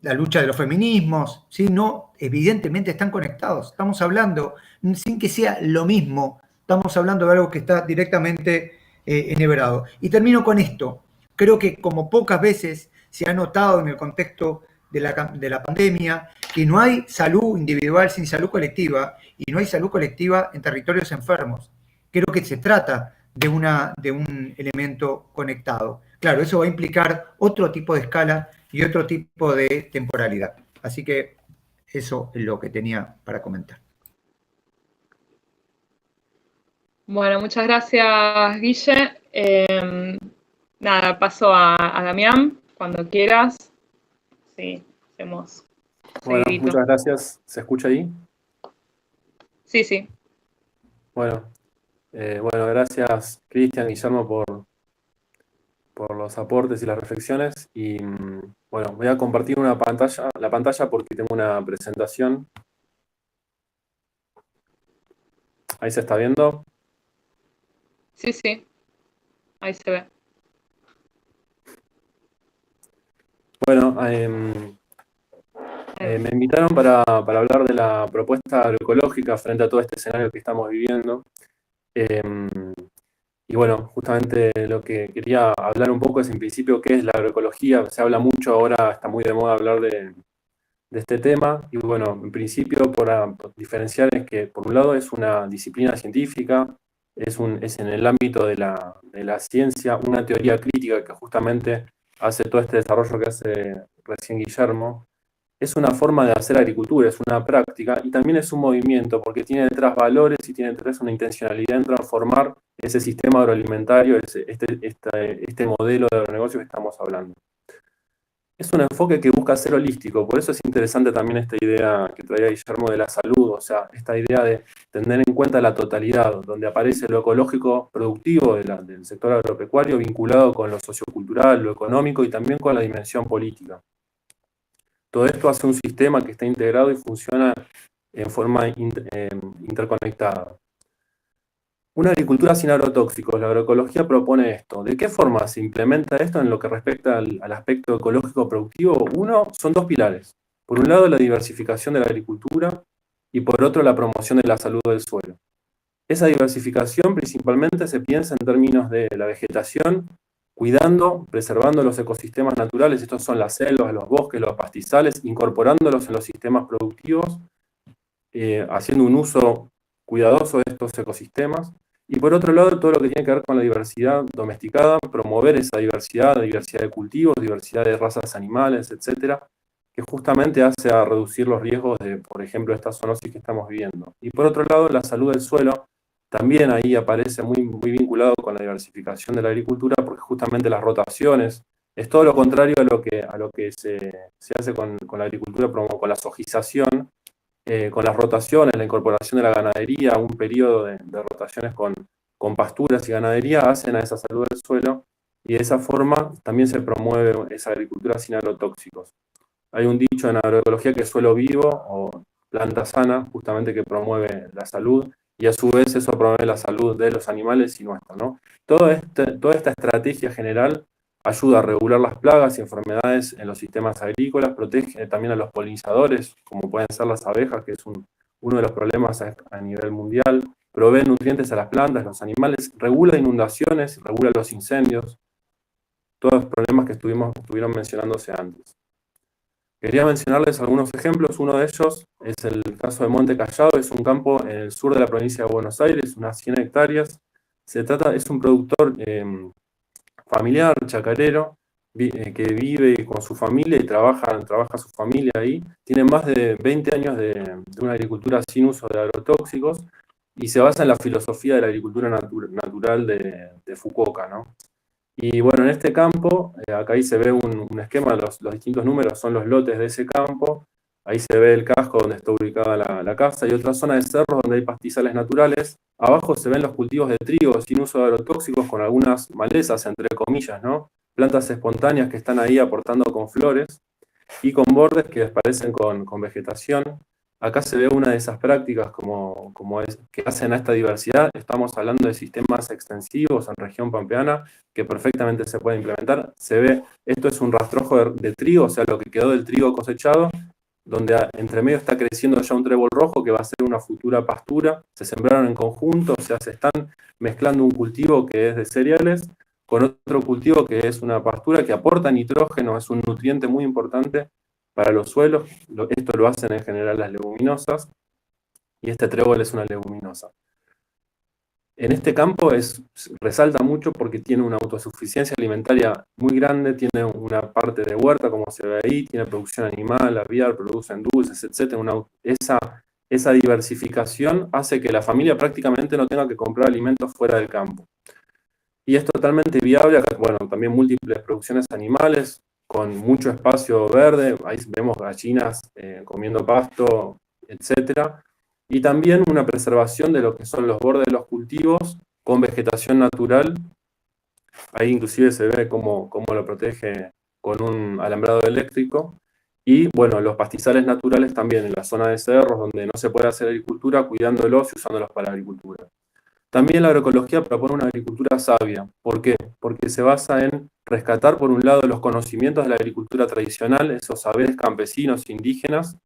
la lucha de los feminismos, ¿sí? No, evidentemente están conectados. Estamos hablando, sin que sea lo mismo, estamos hablando de algo que está directamente enhebrado. Y termino con esto. Creo que como pocas veces se ha notado en el contexto de la pandemia, que no hay salud individual sin salud colectiva, y no hay salud colectiva en territorios enfermos. Creo que se trata de un elemento conectado. Claro, eso va a implicar otro tipo de escala y otro tipo de temporalidad. Así que eso es lo que tenía para comentar. Bueno, muchas gracias, Guille. Nada, paso a Damián, cuando quieras. Sí, hacemos. Bueno, seguidito. muchas gracias. ¿Se escucha ahí? Sí, sí. Bueno, gracias, Cristian, Guillermo, por los aportes y las reflexiones. Y bueno, voy a compartir la pantalla porque tengo una presentación. ¿Ahí se está viendo? Sí, sí. Ahí se ve. Bueno, me invitaron para hablar de la propuesta agroecológica frente a todo este escenario que estamos viviendo. Y bueno, justamente lo que quería hablar un poco es en principio qué es la agroecología. Se habla mucho ahora, está muy de moda hablar de este tema. Y bueno, en principio por diferenciar es que por un lado es una disciplina científica, es en el ámbito de la ciencia, una teoría crítica que justamente hace todo este desarrollo que hace recién Guillermo. Es una forma de hacer agricultura, es una práctica y también es un movimiento porque tiene detrás valores y tiene detrás una intencionalidad en transformar ese sistema agroalimentario, este modelo de agronegocio que estamos hablando. Es un enfoque que busca ser holístico, por eso es interesante también esta idea que traía Guillermo de la salud, o sea, esta idea de tener en cuenta la totalidad, donde aparece lo ecológico productivo del sector agropecuario vinculado con lo sociocultural, lo económico y también con la dimensión política. Todo esto hace un sistema que está integrado y funciona en forma interconectada. Una agricultura sin agrotóxicos. La agroecología propone esto. ¿De qué forma se implementa esto en lo que respecta al aspecto ecológico productivo? Uno, son dos pilares. Por un lado, la diversificación de la agricultura y por otro, la promoción de la salud del suelo. Esa diversificación principalmente se piensa en términos de la vegetación, cuidando, preservando los ecosistemas naturales, estos son las selvas, los bosques, los pastizales, incorporándolos en los sistemas productivos, haciendo un uso cuidadoso de estos ecosistemas. Y por otro lado, todo lo que tiene que ver con la diversidad domesticada, promover esa diversidad de cultivos, diversidad de razas animales, etcétera, que justamente hace a reducir los riesgos de, por ejemplo, esta zoonosis que estamos viviendo. Y por otro lado, la salud del suelo también ahí aparece muy vinculado con la diversificación de la agricultura, porque justamente las rotaciones es todo lo contrario a lo que se hace con la agricultura, con la sojización, con las rotaciones, la incorporación de la ganadería, un periodo de rotaciones con pasturas y ganadería, hacen a esa salud del suelo, y de esa forma también se promueve esa agricultura sin agrotóxicos. Hay un dicho en agroecología que es suelo vivo o planta sana, justamente que promueve la salud, y a su vez eso promueve la salud de los animales y nuestra, ¿no? Toda esta estrategia general ayuda a regular las plagas y enfermedades en los sistemas agrícolas, protege también a los polinizadores, como pueden ser las abejas, que es uno de los problemas a nivel mundial, provee nutrientes a las plantas, los animales, regula inundaciones, regula los incendios, todos los problemas que estuvieron mencionándose antes. Quería mencionarles algunos ejemplos. Uno de ellos es el caso de Monte Callado, es un campo en el sur de la provincia de Buenos Aires, unas 100 hectáreas. Es un productor familiar, chacarero, que vive con su familia y trabaja su familia ahí. Tiene más de 20 años de una agricultura sin uso de agrotóxicos y se basa en la filosofía de la agricultura natural de Fukuoka, ¿no? Y bueno, en este campo, acá ahí se ve un esquema, los distintos números son los lotes de ese campo, ahí se ve el casco donde está ubicada la casa y otra zona de cerros donde hay pastizales naturales. Abajo se ven los cultivos de trigo sin uso de agrotóxicos con algunas malezas, entre comillas, ¿no? Plantas espontáneas que están ahí aportando con flores y con bordes que parecen con vegetación. Acá se ve una de esas prácticas que hacen a esta diversidad. Estamos hablando de sistemas extensivos en región pampeana que perfectamente se puede implementar. Se ve, esto es un rastrojo de trigo, o sea, lo que quedó del trigo cosechado, donde entre medio está creciendo ya un trébol rojo que va a ser una futura pastura. Se sembraron en conjunto, o sea, se están mezclando un cultivo que es de cereales con otro cultivo que es una pastura que aporta nitrógeno, es un nutriente muy importante para los suelos. Esto lo hacen en general las leguminosas, y este trébol es una leguminosa. En este campo resalta mucho porque tiene una autosuficiencia alimentaria muy grande, tiene una parte de huerta, como se ve ahí, tiene producción animal, aviar, producen dulces, etc. Esa diversificación hace que la familia prácticamente no tenga que comprar alimentos fuera del campo. Y es totalmente viable, acá, bueno, también múltiples producciones animales, con mucho espacio verde, ahí vemos gallinas comiendo pasto, etc. Y también una preservación de lo que son los bordes de los cultivos con vegetación natural. Ahí inclusive se ve cómo lo protege con un alambrado eléctrico. Y bueno, los pastizales naturales también en la zona de cerros donde no se puede hacer agricultura, cuidándolos y usándolos para agricultura. También la agroecología propone una agricultura sabia. ¿Por qué? Porque se basa en rescatar, por un lado, los conocimientos de la agricultura tradicional, esos saberes campesinos, indígenas,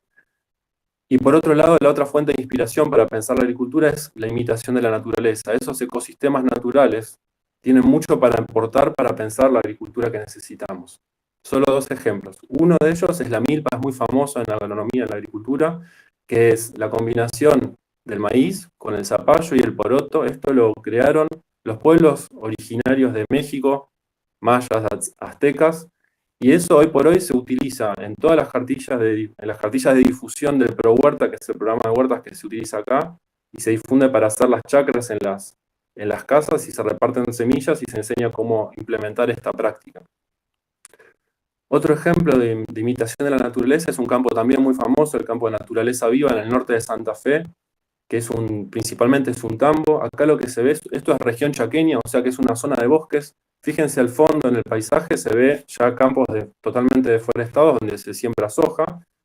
y por otro lado, la otra fuente de inspiración para pensar la agricultura es la imitación de la naturaleza. Esos ecosistemas naturales tienen mucho para aportar para pensar la agricultura que necesitamos. Solo dos ejemplos. Uno de ellos es la milpa, es muy famoso en la agronomía, en la agricultura, que es la combinación del maíz con el zapallo y el poroto. Esto lo crearon los pueblos originarios de México, mayas, aztecas, y eso hoy por hoy se utiliza en todas las cartillas de difusión del ProHuerta, que es el programa de huertas que se utiliza acá, y se difunde para hacer las chacras en las casas, y se reparten semillas y se enseña cómo implementar esta práctica. Otro ejemplo de imitación de la naturaleza es un campo también muy famoso, el campo de naturaleza viva en el norte de Santa Fe, que principalmente es un tambo. Acá lo que se ve, esto es región chaqueña, o sea que es una zona de bosques. Fíjense al fondo en el paisaje, se ve ya campos totalmente deforestados donde se siembra soja,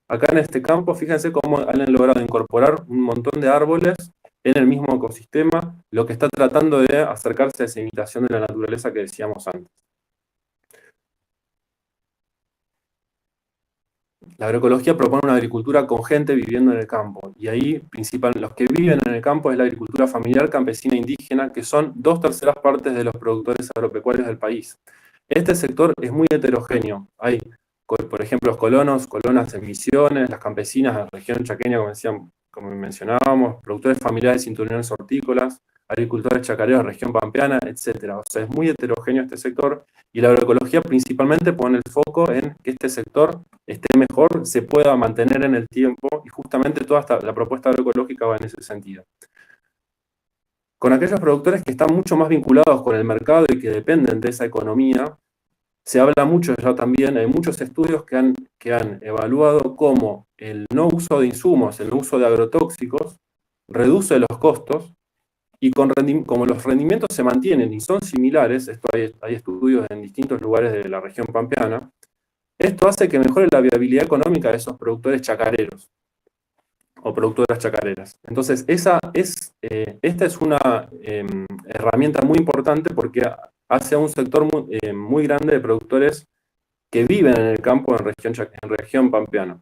Acá en este campo, fíjense cómo han logrado incorporar un montón de árboles en el mismo ecosistema, lo que está tratando de acercarse a esa imitación de la naturaleza que decíamos antes. La agroecología propone una agricultura con gente viviendo en el campo, y ahí los que viven en el campo es la agricultura familiar, campesina e indígena, que son 2/3 partes de los productores agropecuarios del país. Este sector es muy heterogéneo. Hay, por ejemplo, colonas en Misiones, las campesinas de la región chaqueña, como mencionábamos, productores familiares de cinturones hortícolas, agricultores chacareros de la región pampeana, etc. O sea, es muy heterogéneo este sector, y la agroecología principalmente pone el foco en que este sector esté mejor, se pueda mantener en el tiempo, y justamente toda la propuesta agroecológica va en ese sentido. Con aquellos productores que están mucho más vinculados con el mercado y que dependen de esa economía, se habla mucho ya también, hay muchos estudios que han evaluado cómo el no uso de insumos, el no uso de agrotóxicos, reduce los costos, y como los rendimientos se mantienen y son similares, hay estudios en distintos lugares de la región pampeana, esto hace que mejore la viabilidad económica de esos productores chacareros o productoras chacareras. Entonces, esta es una herramienta muy importante porque hace a un sector muy grande de productores que viven en el campo en región pampeana.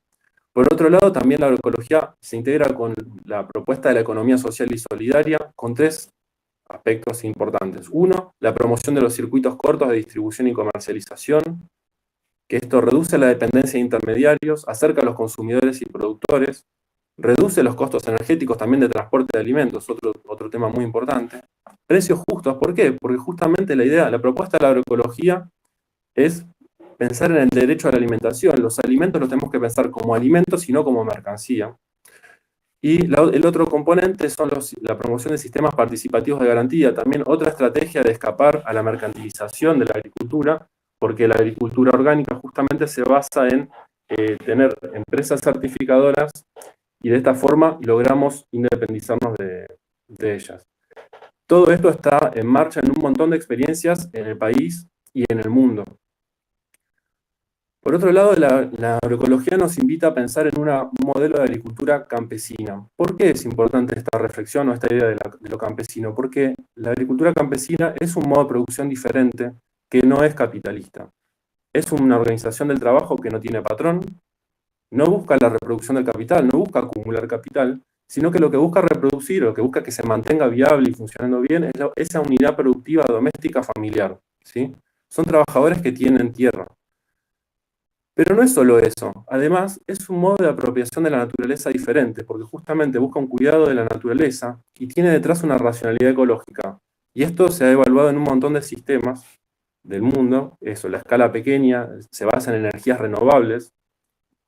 Por otro lado, también la agroecología se integra con la propuesta de la economía social y solidaria con 3 aspectos importantes. Uno, la promoción de los circuitos cortos de distribución y comercialización, que esto reduce la dependencia de intermediarios, acerca a los consumidores y productores, reduce los costos energéticos también de transporte de alimentos, otro tema muy importante. Precios justos, ¿por qué? Porque justamente la propuesta de la agroecología es pensar en el derecho a la alimentación. Los alimentos los tenemos que pensar como alimentos y no como mercancía. Y el otro componente son la promoción de sistemas participativos de garantía, también otra estrategia de escapar a la mercantilización de la agricultura, porque la agricultura orgánica justamente se basa en tener empresas certificadoras, y de esta forma logramos independizarnos de ellas. Todo esto está en marcha en un montón de experiencias en el país y en el mundo. Por otro lado, la agroecología nos invita a pensar en un modelo de agricultura campesina. ¿Por qué es importante esta reflexión o esta idea de lo campesino? Porque la agricultura campesina es un modo de producción diferente que no es capitalista. Es una organización del trabajo que no tiene patrón, no busca la reproducción del capital, no busca acumular capital, sino que lo que busca reproducir, o lo que busca que se mantenga viable y funcionando bien, es esa unidad productiva doméstica familiar, ¿sí? Son trabajadores que tienen tierra. Pero no es solo eso, además es un modo de apropiación de la naturaleza diferente, porque justamente busca un cuidado de la naturaleza y tiene detrás una racionalidad ecológica. Y esto se ha evaluado en un montón de sistemas del mundo, la escala pequeña, se basa en energías renovables,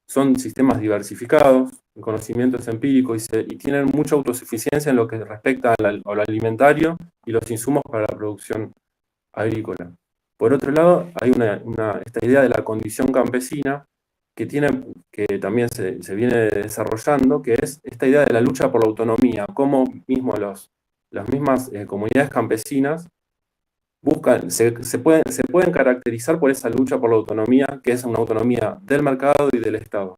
son sistemas diversificados, el conocimiento es empírico y tienen mucha autosuficiencia en lo que respecta a lo alimentario y los insumos para la producción agrícola. Por otro lado, hay esta idea de la condición campesina que también se viene desarrollando, que es esta idea de la lucha por la autonomía, cómo las mismas comunidades campesinas se pueden caracterizar por esa lucha por la autonomía, que es una autonomía del mercado y del Estado.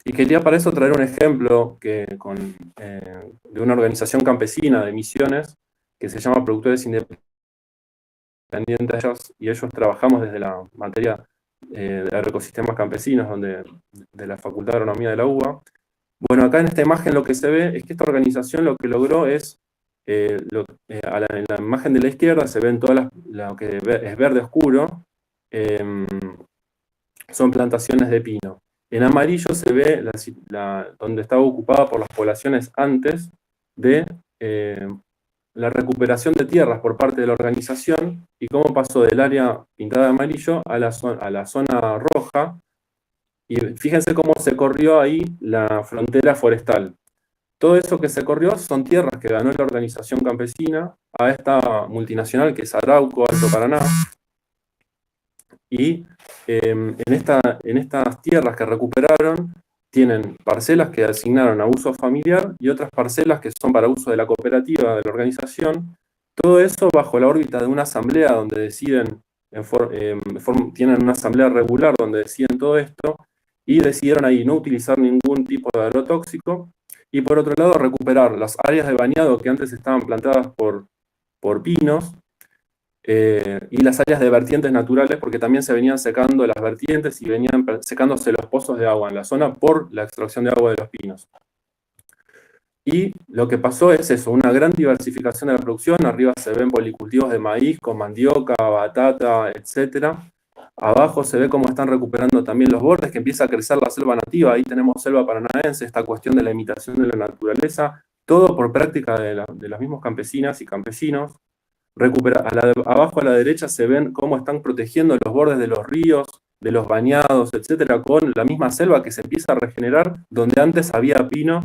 Y quería para eso traer un ejemplo de una organización campesina de Misiones, que se llama Productores Independientes, y ellos trabajamos desde la materia de agroecosistemas campesinos, de la Facultad de Agronomía de la UBA. Bueno, acá en esta imagen lo que se ve es que esta organización lo que logró es, en la imagen de la izquierda se ven todas lo que es verde oscuro, son plantaciones de pino. En amarillo se ve donde estaba ocupada por las poblaciones antes de la recuperación de tierras por parte de la organización, y cómo pasó del área pintada de amarillo a la zona roja, y fíjense cómo se corrió ahí la frontera forestal. Todo eso que se corrió son tierras que ganó la organización campesina a esta multinacional que es Arauco, Alto Paraná, y en estas tierras que recuperaron tienen parcelas que asignaron a uso familiar y otras parcelas que son para uso de la cooperativa, de la organización. Todo eso bajo la órbita de una asamblea donde deciden, tienen una asamblea regular donde deciden todo esto, y decidieron ahí no utilizar ningún tipo de agrotóxico, y por otro lado recuperar las áreas de bañado que antes estaban plantadas por pinos, y las áreas de vertientes naturales, porque también se venían secando las vertientes y venían secándose los pozos de agua en la zona por la extracción de agua de los pinos. Y lo que pasó es eso, una gran diversificación de la producción. Arriba se ven policultivos de maíz con mandioca, batata, etc. Abajo se ve cómo están recuperando también los bordes, que empieza a crecer la selva nativa. Ahí tenemos selva paranaense, esta cuestión de la imitación de la naturaleza, todo por práctica de las mismas campesinas y campesinos. Abajo a la derecha se ven cómo están protegiendo los bordes de los ríos, de los bañados, etcétera, con la misma selva que se empieza a regenerar, donde antes había pino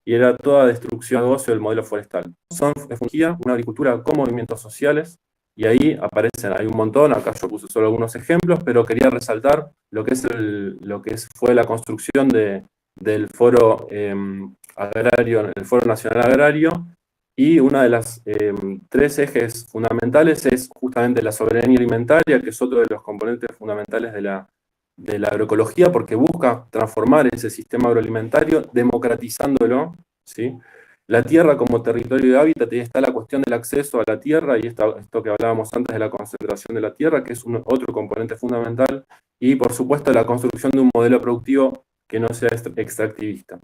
y era toda destrucción de negocio del modelo forestal. Son fungía una agricultura con movimientos sociales, y ahí aparecen, hay un montón, acá yo puse solo algunos ejemplos, pero quería resaltar lo que fue la construcción del foro agrario, el Foro Nacional Agrario, y una de las tres ejes fundamentales es justamente la soberanía alimentaria, que es otro de los componentes fundamentales de la agroecología, porque busca transformar ese sistema agroalimentario, democratizándolo, ¿sí? La tierra como territorio de hábitat, y está la cuestión del acceso a la tierra, y esto que hablábamos antes de la concentración de la tierra, que es otro componente fundamental, y por supuesto la construcción de un modelo productivo que no sea extractivista.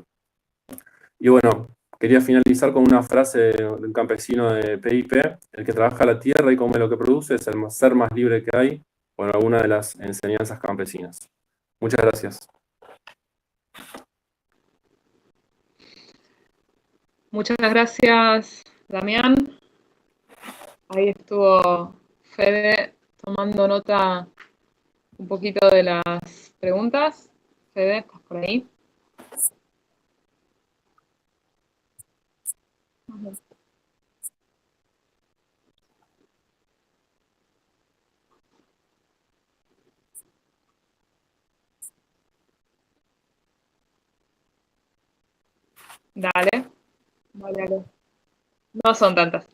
Y bueno, quería finalizar con una frase de un campesino de PIP: el que trabaja la tierra y come lo que produce es el ser más libre que hay, por alguna de las enseñanzas campesinas. Muchas gracias. Muchas gracias, Damián. Ahí estuvo Fede tomando nota un poquito de las preguntas. Fede, ¿estás por ahí? Dale, dale. No son tantas.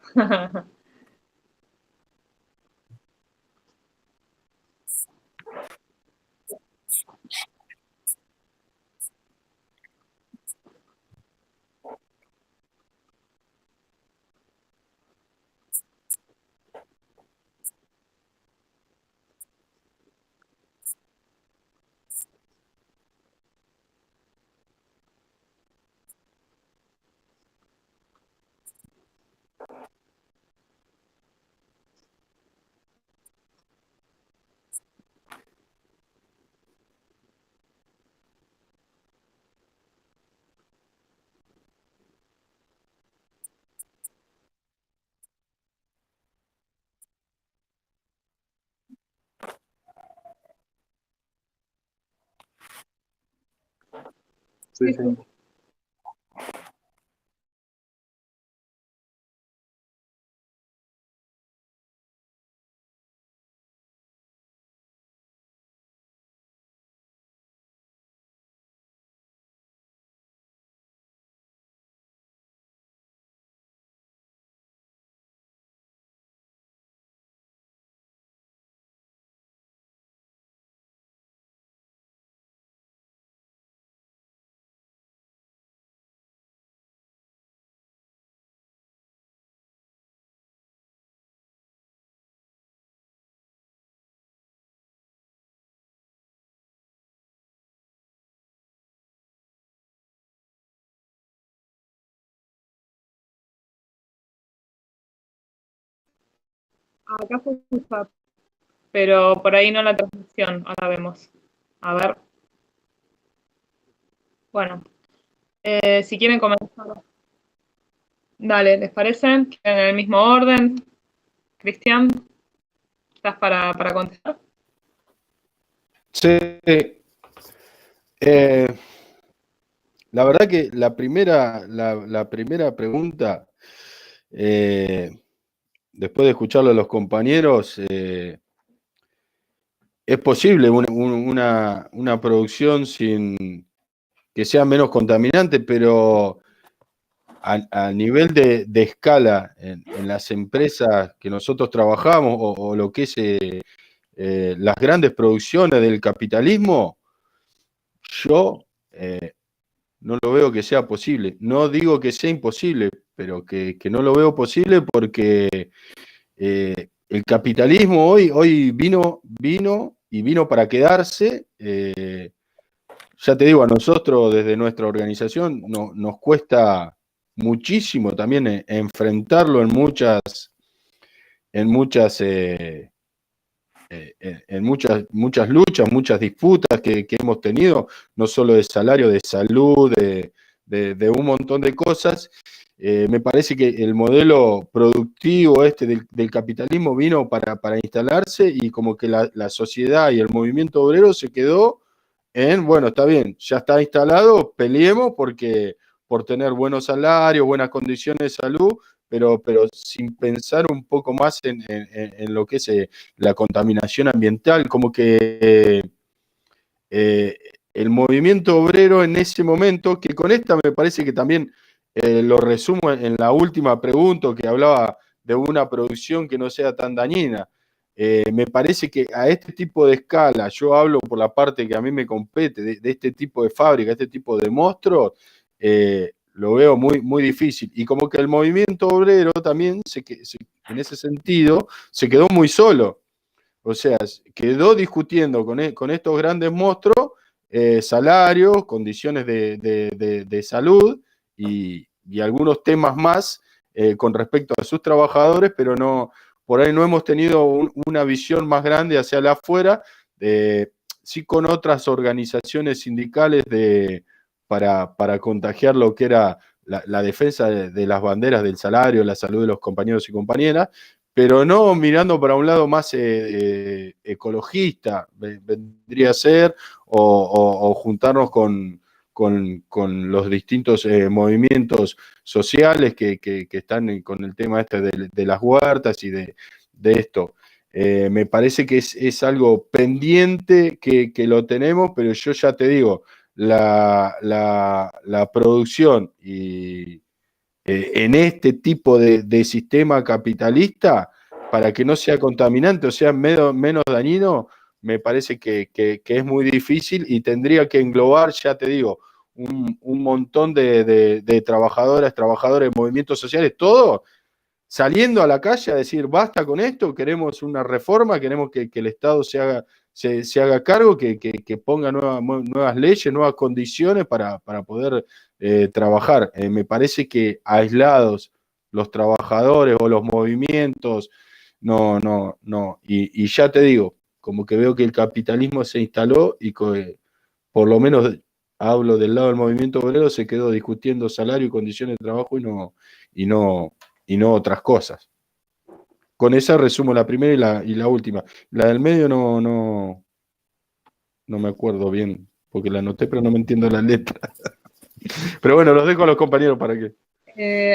Sí, sí. Acá fue un chat, pero por ahí no la transmisión. Ahora vemos. A ver. Bueno, si quieren comenzar. Dale, ¿les parece? En el mismo orden. Cristian, ¿estás para contestar? Sí, la verdad que la primera pregunta, después de escucharlo a los compañeros, ¿es posible una producción sin que sea menos contaminante? Pero a nivel de escala en las empresas que nosotros trabajamos, o lo que es las grandes producciones del capitalismo, yo no lo veo que sea posible. No digo que sea imposible, pero que no lo veo posible porque el capitalismo hoy vino y vino para quedarse. Ya te digo, a nosotros desde nuestra organización nos cuesta muchísimo también enfrentarlo en muchas, muchas luchas, muchas disputas que hemos tenido, no solo de salario, de salud, de un montón de cosas. Me parece que el modelo productivo del capitalismo vino para instalarse y como que la sociedad y el movimiento obrero se quedó bueno, está bien, ya está instalado, peleemos por tener buenos salarios, buenas condiciones de salud, pero sin pensar un poco más en lo que es la contaminación ambiental, como que el movimiento obrero en ese momento, que con esta me parece que también lo resumo en la última pregunta que hablaba de una producción que no sea tan dañina. Me parece que a este tipo de escala, yo hablo por la parte que a mí me compete, de este tipo de fábrica, este tipo de monstruos, lo veo muy, muy difícil. Y como que el movimiento obrero también, en ese sentido, se quedó muy solo. O sea, quedó discutiendo con estos grandes monstruos salarios, condiciones de salud y algunos temas más con respecto a sus trabajadores, pero por ahí no hemos tenido una visión más grande hacia la afuera, sí con otras organizaciones sindicales para contagiar lo que era la defensa de las banderas del salario, la salud de los compañeros y compañeras, pero no mirando para un lado más ecologista, vendría a ser, o juntarnos con los distintos movimientos sociales que están con el tema este de las huertas y de esto. Me parece que es algo pendiente que lo tenemos, pero yo ya te digo, la producción y en este tipo de sistema capitalista, para que no sea contaminante o sea menos dañino, me parece que es muy difícil y tendría que englobar, ya te digo, un montón de trabajadoras, trabajadores, movimientos sociales, todo saliendo a la calle a decir, basta con esto, queremos una reforma, queremos que el Estado se haga cargo, que ponga nuevas leyes, nuevas condiciones para poder trabajar. Me parece que aislados los trabajadores o los movimientos, no. Y ya te digo, como que veo que el capitalismo se instaló y que, por lo menos hablo del lado del movimiento obrero, se quedó discutiendo salario y condiciones de trabajo y no otras cosas. Con esa resumo la primera y la última. La del medio no me acuerdo bien, porque la anoté, pero no me entiendo la letra. Pero bueno, los dejo a los compañeros para que.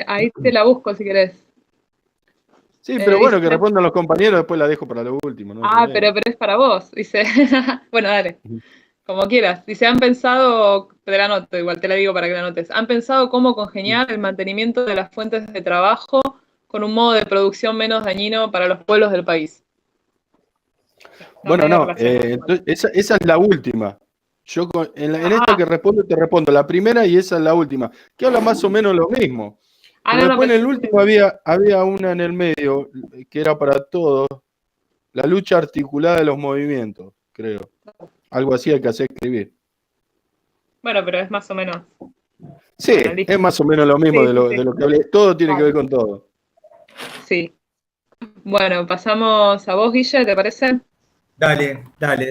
Ahí te la busco si querés. Sí, pero bueno, Dice, que respondan los compañeros, después la dejo para lo último, ¿no? pero es para vos, dice. Bueno, dale, como quieras. Dice, han pensado, te la anoto igual, te la digo para que la anotes. Han pensado cómo congeniar el mantenimiento de las fuentes de trabajo con un modo de producción menos dañino para los pueblos del país. Bueno, no, entonces, esa es la última. Yo en esta que respondo, te respondo la primera y esa es la última, que habla más o menos lo mismo. Pero después en el último había una en el medio que era para todos, la lucha articulada de los movimientos, creo. Algo así hay que hacer escribir. Bueno, pero es más o menos. Sí, bueno, es más o menos lo mismo de lo que hablé. Todo tiene que ver con todo. Sí. Bueno, pasamos a vos, Guille, ¿te parece? Dale,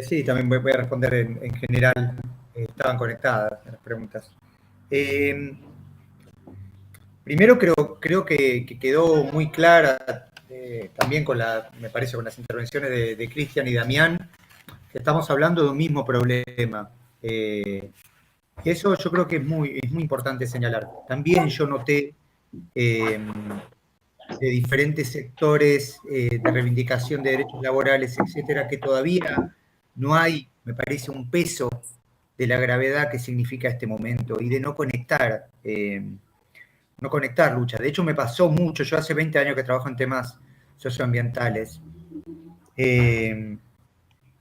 sí, también voy a responder en general. Estaban conectadas las preguntas. Primero creo que quedó muy clara también me parece con las intervenciones de Cristian y Damián, que estamos hablando de un mismo problema. Eso yo creo que es muy importante señalar. También yo noté de diferentes sectores de reivindicación de derechos laborales, etcétera, que todavía no hay, me parece, un peso de la gravedad que significa este momento y de no conectar lucha. De hecho, me pasó mucho. Yo hace 20 años que trabajo en temas socioambientales.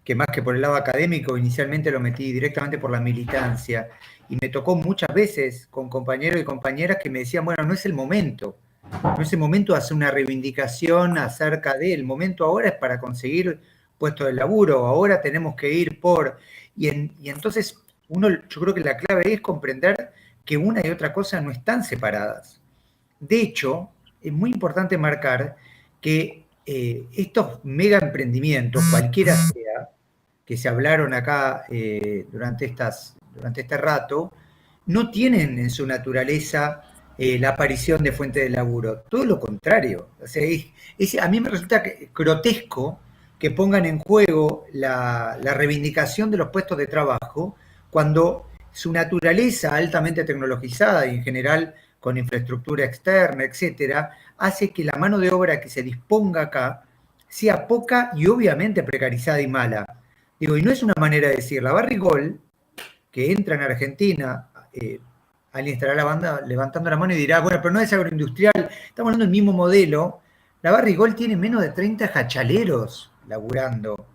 que más que por el lado académico, inicialmente lo metí directamente por la militancia. Y me tocó muchas veces con compañeros y compañeras que me decían, bueno, no es el momento. No es el momento de hacer una reivindicación acerca de, el momento ahora es para conseguir puestos de laburo, ahora tenemos que ir por... Y entonces, yo creo que la clave es comprender que una y otra cosa no están separadas. De hecho, es muy importante marcar que estos mega emprendimientos, cualquiera sea, que se hablaron acá durante este rato, no tienen en su naturaleza la aparición de fuentes de laburo. Todo lo contrario. O sea, a mí me resulta grotesco que pongan en juego la reivindicación de los puestos de trabajo cuando su naturaleza altamente tecnologizada y en general con infraestructura externa, etcétera, hace que la mano de obra que se disponga acá sea poca y obviamente precarizada y mala. Digo, y no es una manera de decir, la Barrigol, que entra en Argentina, alguien estará levantando la mano y dirá, bueno, pero no es agroindustrial, estamos hablando del mismo modelo. La Barrigol tiene menos de 30 jachaleros laburando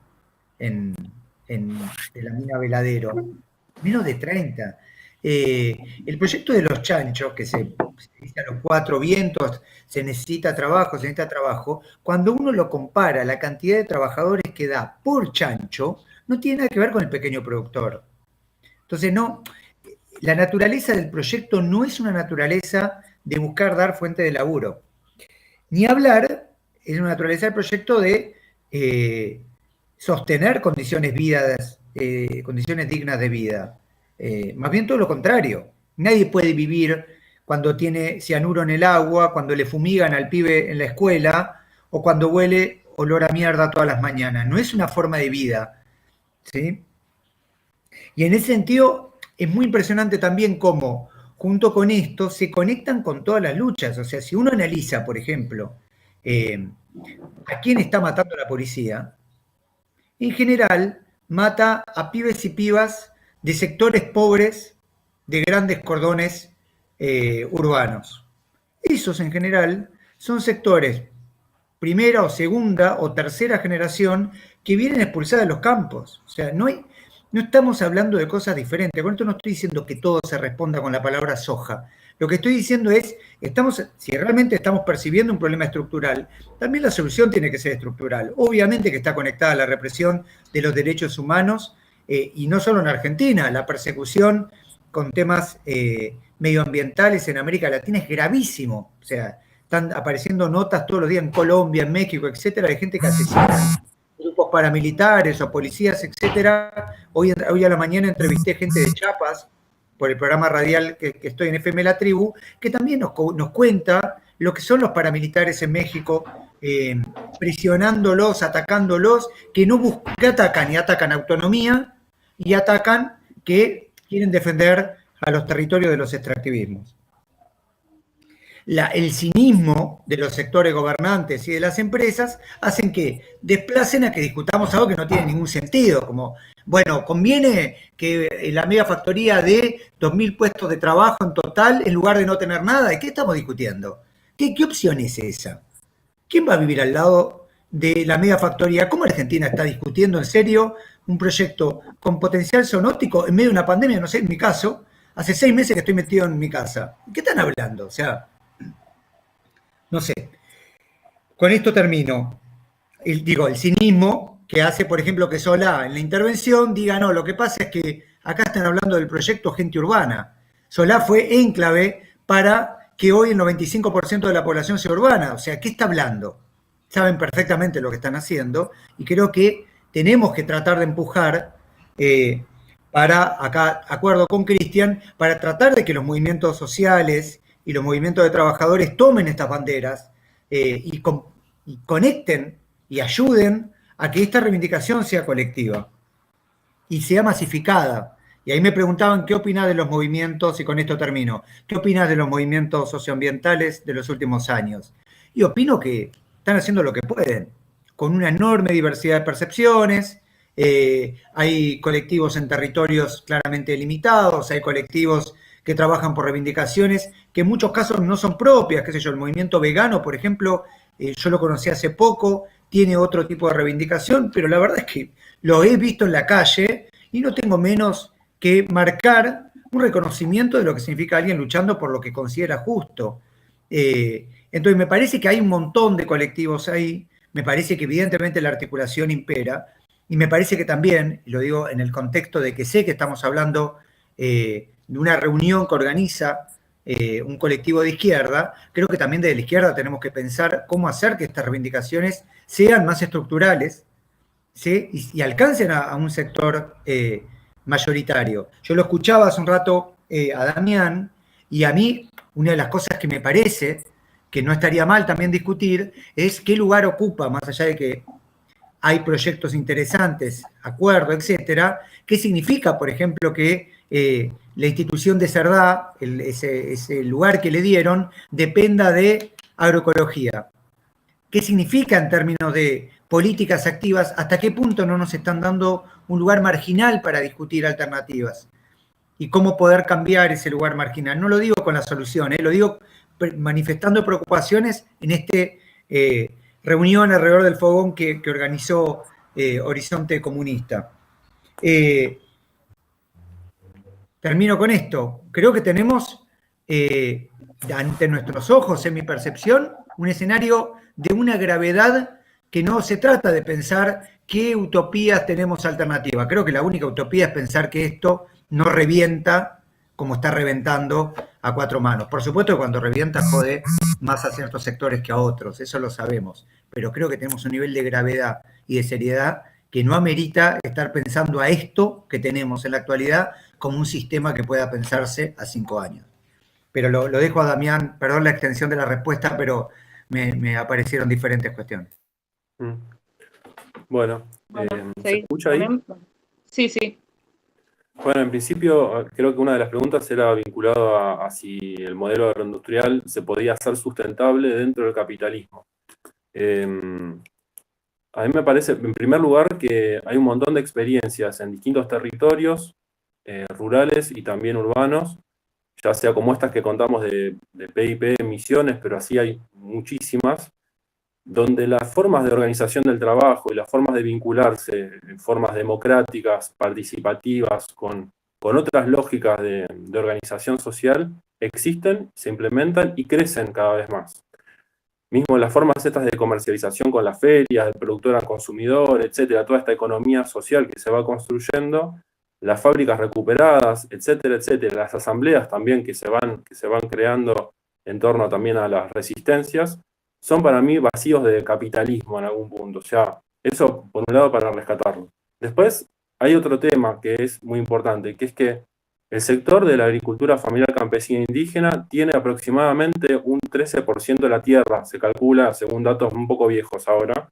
en la mina Veladero. Menos de 30. El proyecto de los chanchos, que se dice a los 4 vientos, se necesita trabajo, cuando uno lo compara, la cantidad de trabajadores que da por chancho, no tiene nada que ver con el pequeño productor. Entonces, no, la naturaleza del proyecto no es una naturaleza de buscar dar fuente de laburo. Ni hablar, es una naturaleza del proyecto de sostener condiciones dignas de vida. Más bien todo lo contrario. Nadie puede vivir cuando tiene cianuro en el agua, cuando le fumigan al pibe en la escuela o cuando huele olor a mierda todas las mañanas. No es una forma de vida, ¿sí? Y en ese sentido es muy impresionante también cómo, junto con esto, se conectan con todas las luchas. O sea, si uno analiza, por ejemplo, a quién está matando la policía, en general mata a pibes y pibas de sectores pobres de grandes cordones urbanos. Esos en general son sectores primera o segunda o tercera generación que vienen expulsadas de los campos. O sea, no estamos hablando de cosas diferentes. Con esto no estoy diciendo que todo se responda con la palabra soja. Lo que estoy diciendo es, si realmente estamos percibiendo un problema estructural, también la solución tiene que ser estructural. Obviamente que está conectada a la represión de los derechos humanos, y no solo en Argentina, la persecución con temas medioambientales en América Latina es gravísimo. O sea, están apareciendo notas todos los días en Colombia, en México, etcétera, de gente que asesina grupos paramilitares o policías, etcétera. Hoy a la mañana entrevisté gente de Chiapas por el programa radial que estoy en FM La Tribu, que también nos cuenta lo que son los paramilitares en México, prisionándolos, atacándolos, que atacan y atacan autonomía y atacan que quieren defender a los territorios de los extractivismos. El cinismo de los sectores gobernantes y de las empresas hacen que desplacen a que discutamos algo que no tiene ningún sentido, como, bueno, conviene que la megafactoría dé 2.000 puestos de trabajo en total en lugar de no tener nada. ¿De qué estamos discutiendo? ¿Qué opción es esa? ¿Quién va a vivir al lado de la megafactoría? ¿Cómo Argentina está discutiendo en serio un proyecto con potencial zoonótico en medio de una pandemia? No sé, en mi caso, hace 6 meses que estoy metido en mi casa. ¿Qué están hablando? O sea, no sé. Con esto termino. El cinismo que hace, por ejemplo, que Solá en la intervención diga, no, lo que pasa es que acá están hablando del proyecto Gente Urbana. Solá fue enclave para que hoy el 95% de la población sea urbana. O sea, ¿qué está hablando? Saben perfectamente lo que están haciendo y creo que tenemos que tratar de empujar acá, acuerdo con Cristian, para tratar de que los movimientos sociales y los movimientos de trabajadores tomen estas banderas y conecten y ayuden a que esta reivindicación sea colectiva y sea masificada. Y ahí me preguntaban qué opinas de los movimientos, y con esto termino, ¿qué opinas de los movimientos socioambientales de los últimos años? Y opino que están haciendo lo que pueden, con una enorme diversidad de percepciones. Hay colectivos en territorios claramente limitados, hay colectivos que trabajan por reivindicaciones que en muchos casos no son propias, qué sé yo, el movimiento vegano, por ejemplo, yo lo conocí hace poco, tiene otro tipo de reivindicación, pero la verdad es que lo he visto en la calle y no tengo menos que marcar un reconocimiento de lo que significa alguien luchando por lo que considera justo. Entonces me parece que hay un montón de colectivos ahí, me parece que evidentemente la articulación impera, y me parece que también, y lo digo en el contexto de que sé que estamos hablando de una reunión que organiza un colectivo de izquierda, creo que también desde la izquierda tenemos que pensar cómo hacer que estas reivindicaciones sean más estructurales, ¿sí? y alcancen a un sector mayoritario. Yo lo escuchaba hace un rato a Damián, y a mí una de las cosas que me parece que no estaría mal también discutir es qué lugar ocupa, más allá de que hay proyectos interesantes, acuerdos, etcétera, qué significa, por ejemplo, que la institución de Cerdá, ese lugar que le dieron, dependa de agroecología. ¿Qué significa en términos de políticas activas? ¿Hasta qué punto no nos están dando un lugar marginal para discutir alternativas? Y cómo poder cambiar ese lugar marginal. No lo digo con la solución, lo digo manifestando preocupaciones en este reunión alrededor del fogón que organizó Horizonte Comunista. Termino con esto. Creo que tenemos ante nuestros ojos, en mi percepción, un escenario de una gravedad que no se trata de pensar qué utopías tenemos alternativas. Creo que la única utopía es pensar que esto no revienta como está reventando a cuatro manos. Por supuesto que cuando revienta jode más a ciertos sectores que a otros, eso lo sabemos, pero creo que tenemos un nivel de gravedad y de seriedad que no amerita estar pensando a esto que tenemos en la actualidad como un sistema que pueda pensarse a 5 años. Pero lo dejo a Damián, perdón la extensión de la respuesta, pero me aparecieron diferentes cuestiones. Bueno, ¿se escucha ahí? Sí, sí. Bueno, en principio creo que una de las preguntas era vinculada a si el modelo agroindustrial se podía hacer sustentable dentro del capitalismo. A mí me parece, en primer lugar, que hay un montón de experiencias en distintos territorios rurales y también urbanos, ya sea como estas que contamos de PIP, Misiones, pero así hay muchísimas, donde las formas de organización del trabajo y las formas de vincularse en formas democráticas, participativas, con otras lógicas de organización social, existen, se implementan y crecen cada vez más. Mismo las formas estas de comercialización con las ferias, del productor al consumidor, etcétera, toda esta economía social que se va construyendo, las fábricas recuperadas, etcétera, etcétera, las asambleas también que se van creando en torno también a las resistencias, son para mí vacíos de capitalismo en algún punto. O sea, eso por un lado para rescatarlo. Después hay otro tema que es muy importante, que es que el sector de la agricultura familiar campesina indígena tiene aproximadamente un 13% de la tierra, se calcula según datos un poco viejos ahora,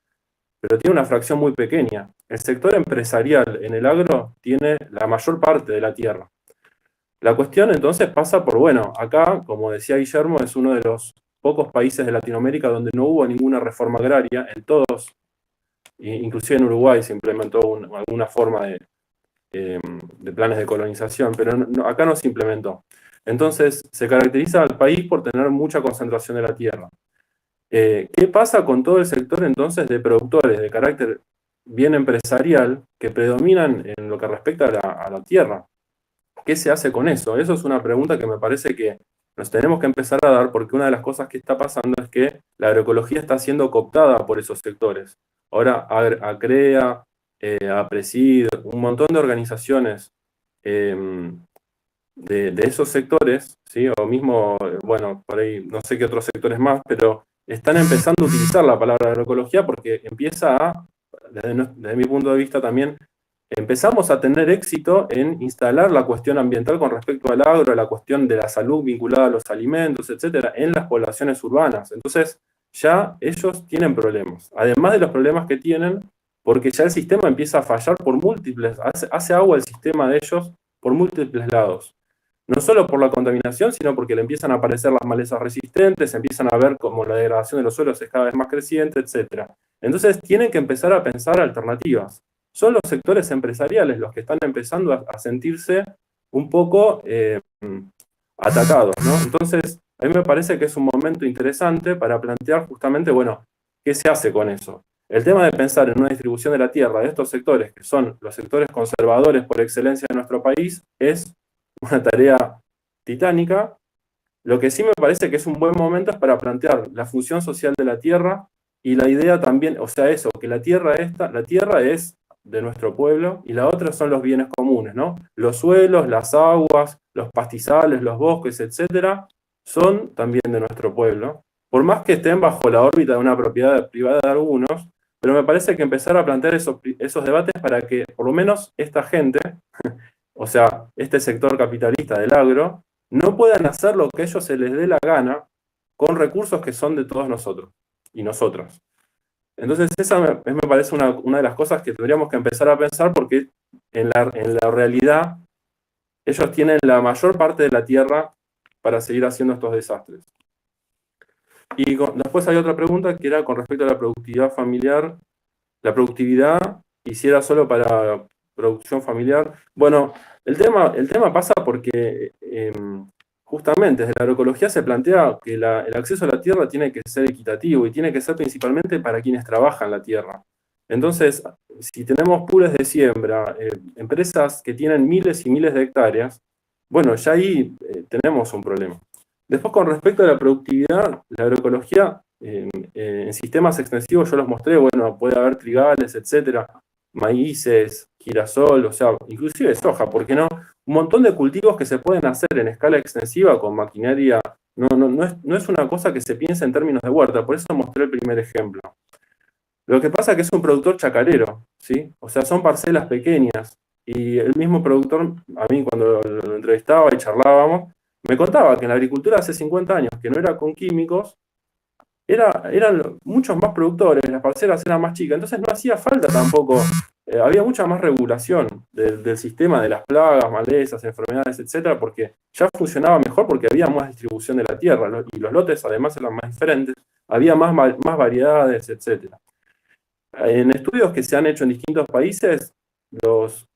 pero tiene una fracción muy pequeña. El sector empresarial en el agro tiene la mayor parte de la tierra. La cuestión entonces pasa por, bueno, acá, como decía Guillermo, es uno de los pocos países de Latinoamérica donde no hubo ninguna reforma agraria, en todos, inclusive en Uruguay se implementó alguna forma de planes de colonización, pero acá no se implementó. Entonces, se caracteriza al país por tener mucha concentración de la tierra. ¿Qué pasa con todo el sector entonces de productores de carácter bien empresarial que predominan en lo que respecta a la tierra? ¿Qué se hace con eso? Eso es una pregunta que me parece que nos tenemos que empezar a dar, porque una de las cosas que está pasando es que la agroecología está siendo cooptada por esos sectores. Ahora, ACREA, APRESID, un montón de organizaciones de esos sectores, ¿sí? O mismo, bueno, por ahí no sé qué otros sectores más, pero están empezando a utilizar la palabra agroecología porque empieza a, desde mi punto de vista también, empezamos a tener éxito en instalar la cuestión ambiental con respecto al agro, la cuestión de la salud vinculada a los alimentos, etcétera, en las poblaciones urbanas. Entonces, ya ellos tienen problemas. Además de los problemas que tienen, porque ya el sistema empieza a fallar por múltiples, hace agua el sistema de ellos por múltiples lados. No solo por la contaminación, sino porque le empiezan a aparecer las malezas resistentes, empiezan a ver como la degradación de los suelos es cada vez más creciente, etcétera. Entonces, tienen que empezar a pensar alternativas. Son los sectores empresariales los que están empezando a sentirse un poco atacados, ¿no? Entonces, a mí me parece que es un momento interesante para plantear justamente, bueno, ¿qué se hace con eso? El tema de pensar en una distribución de la tierra de estos sectores, que son los sectores conservadores por excelencia de nuestro país, es una tarea titánica. Lo que sí me parece que es un buen momento es para plantear la función social de la tierra y la idea también, o sea, eso, que la tierra es de nuestro pueblo y la otra son los bienes comunes, ¿no? Los suelos, las aguas, los pastizales, los bosques, etcétera, son también de nuestro pueblo. Por más que estén bajo la órbita de una propiedad privada de algunos, pero me parece que empezar a plantear esos debates para que por lo menos esta gente, o sea, este sector capitalista del agro, no puedan hacer lo que a ellos se les dé la gana con recursos que son de todos nosotros y nosotras. Entonces esa me parece una de las cosas que tendríamos que empezar a pensar porque en la realidad ellos tienen la mayor parte de la tierra para seguir haciendo estos desastres. Y después hay otra pregunta que era con respecto a la productividad familiar. La productividad, y si era solo para producción familiar. Bueno, el tema pasa porque justamente desde la agroecología se plantea que el acceso a la tierra tiene que ser equitativo y tiene que ser principalmente para quienes trabajan la tierra. Entonces, si tenemos pools de siembra, empresas que tienen miles y miles de hectáreas, bueno, ya ahí tenemos un problema. Después, con respecto a la productividad, la agroecología, en sistemas extensivos yo los mostré, bueno, puede haber trigales, etcétera, maíces, girasol, o sea, inclusive soja, ¿por qué no? Un montón de cultivos que se pueden hacer en escala extensiva con maquinaria. No es una cosa que se piense en términos de huerta, por eso mostré el primer ejemplo. Lo que pasa es que es un productor chacarero, ¿sí? O sea, son parcelas pequeñas. Y el mismo productor, a mí cuando lo entrevistaba y charlábamos, me contaba que en la agricultura hace 50 años, que no era con químicos, eran muchos más productores, las parcelas eran más chicas, entonces no hacía falta tampoco, había mucha más regulación del sistema de las plagas, malezas, enfermedades, etcétera, porque ya funcionaba mejor porque había más distribución de la tierra, y los lotes además eran más diferentes, había más variedades, etcétera. En estudios que se han hecho en distintos países,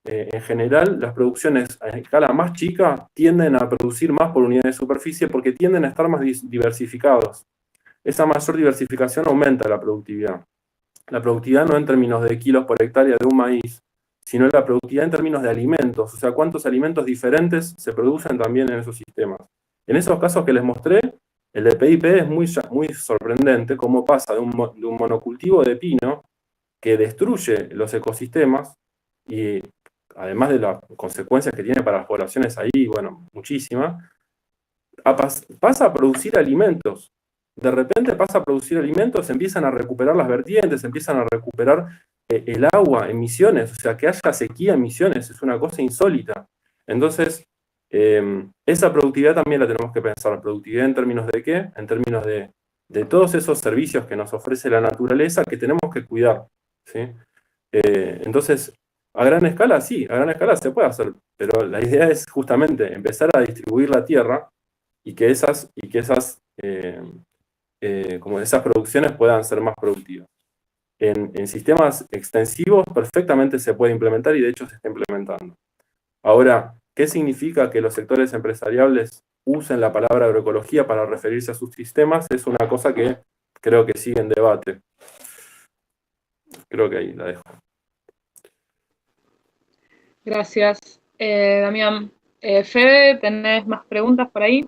en general, las producciones a escala más chica tienden a producir más por unidad de superficie porque tienden a estar más diversificados. Esa mayor diversificación aumenta la productividad. La productividad no en términos de kilos por hectárea de un maíz, sino la productividad en términos de alimentos, o sea, cuántos alimentos diferentes se producen también en esos sistemas. En esos casos que les mostré, el de PIP es muy sorprendente cómo pasa de un monocultivo de pino que destruye los ecosistemas y además de las consecuencias que tiene para las poblaciones ahí, bueno, muchísimas, pasa a producir alimentos. De repente pasa a producir alimentos, empiezan a recuperar las vertientes, empiezan a recuperar el agua, emisiones, o sea, que haya sequía, emisiones, es una cosa insólita. Entonces, esa productividad también la tenemos que pensar. ¿Productividad en términos de qué? En términos de todos esos servicios que nos ofrece la naturaleza que tenemos que cuidar, ¿sí? Entonces, a gran escala sí, a gran escala se puede hacer, pero la idea es justamente empezar a distribuir la tierra y que esas producciones puedan ser más productivas. En sistemas extensivos perfectamente se puede implementar y de hecho se está implementando. Ahora, ¿qué significa que los sectores empresariales usen la palabra agroecología para referirse a sus sistemas? Es una cosa que creo que sigue en debate. Creo que ahí la dejo. Gracias, Damián. Fede, ¿tenés más preguntas por ahí?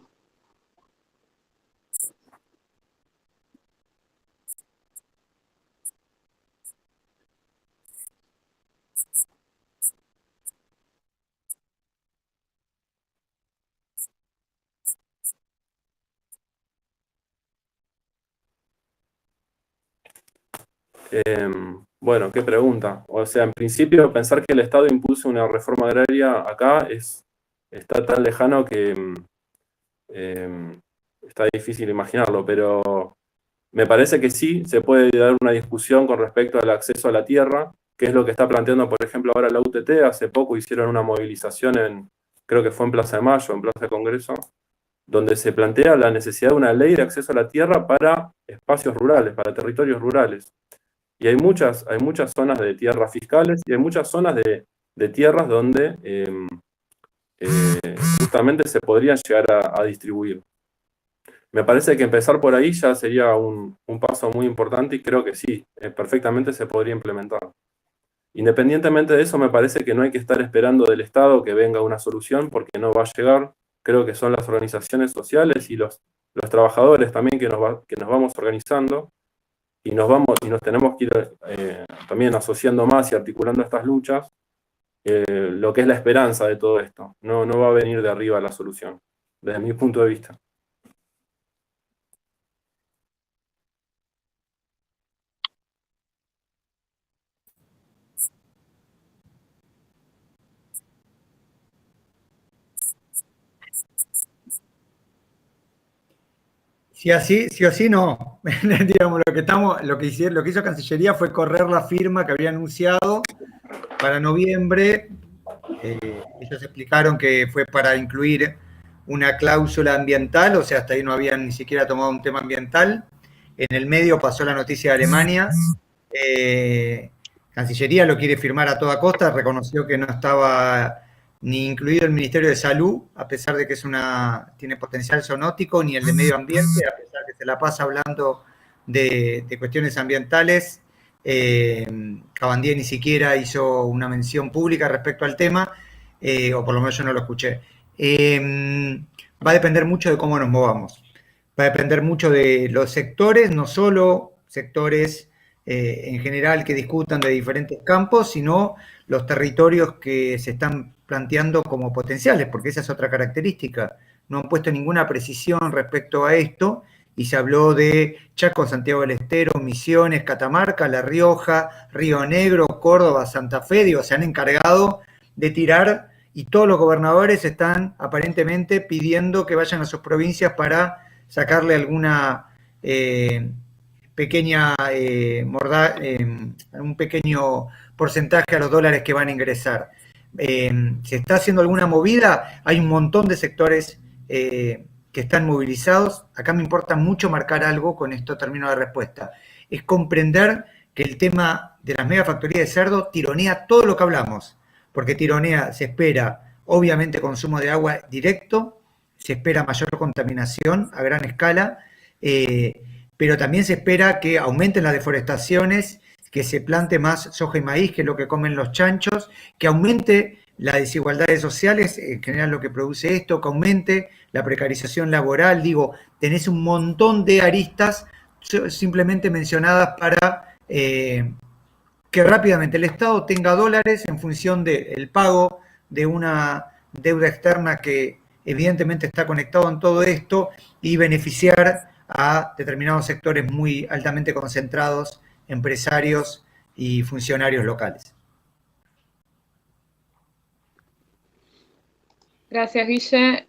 Bueno, qué pregunta. O sea, en principio pensar que el Estado impulse una reforma agraria acá está tan lejano que está difícil imaginarlo, pero me parece que sí se puede dar una discusión con respecto al acceso a la tierra, que es lo que está planteando, por ejemplo, ahora la UTT. Hace poco hicieron una movilización creo que fue en Plaza de Mayo, en Plaza de Congreso, donde se plantea la necesidad de una ley de acceso a la tierra para espacios rurales, para territorios rurales. Y hay muchas zonas de tierras fiscales y hay muchas zonas de tierras donde justamente se podrían llegar a distribuir. Me parece que empezar por ahí ya sería un paso muy importante y creo que sí, perfectamente se podría implementar. Independientemente de eso, me parece que no hay que estar esperando del Estado que venga una solución porque no va a llegar. Creo que son las organizaciones sociales y los trabajadores también que nos vamos organizando y nos tenemos que ir también asociando más y articulando estas luchas, lo que es la esperanza de todo esto. No va a venir de arriba la solución, desde mi punto de vista. Sí o sí, no. Digamos, lo que hizo Cancillería fue correr la firma que había anunciado para noviembre. Ellos explicaron que fue para incluir una cláusula ambiental, o sea, hasta ahí no habían ni siquiera tomado un tema ambiental. En el medio pasó la noticia de Alemania. Cancillería lo quiere firmar a toda costa, reconoció que no estaba ni incluido el Ministerio de Salud, a pesar de que tiene potencial zoonótico, ni el de medio ambiente, a pesar de que se la pasa hablando de cuestiones ambientales. Cabandier ni siquiera hizo una mención pública respecto al tema, o por lo menos yo no lo escuché. Va a depender mucho de cómo nos movamos. Va a depender mucho de los sectores, no solo sectores en general que discutan de diferentes campos, sino los territorios que se están planteando como potenciales, porque esa es otra característica. No han puesto ninguna precisión respecto a esto y se habló de Chaco, Santiago del Estero, Misiones, Catamarca, La Rioja, Río Negro, Córdoba, Santa Fe. Digo, se han encargado de tirar y todos los gobernadores están aparentemente pidiendo que vayan a sus provincias para sacarle alguna pequeña un pequeño porcentaje a los dólares que van a ingresar. ¿Se está haciendo alguna movida? Hay un montón de sectores que están movilizados. Acá me importa mucho marcar algo, con esto termino la respuesta. Es comprender que el tema de las megafactorías de cerdo tironea todo lo que hablamos, porque tironea, se espera, obviamente, consumo de agua directo, se espera mayor contaminación a gran escala, pero también se espera que aumenten las deforestaciones, que se plante más soja y maíz, que es lo que comen los chanchos, que aumente las desigualdades sociales, en general lo que produce esto, que aumente la precarización laboral. Digo, tenés un montón de aristas simplemente mencionadas para que rápidamente el Estado tenga dólares en función del pago de una deuda externa que evidentemente está conectado en todo esto y beneficiar a determinados sectores muy altamente concentrados, empresarios y funcionarios locales. Gracias, Guille.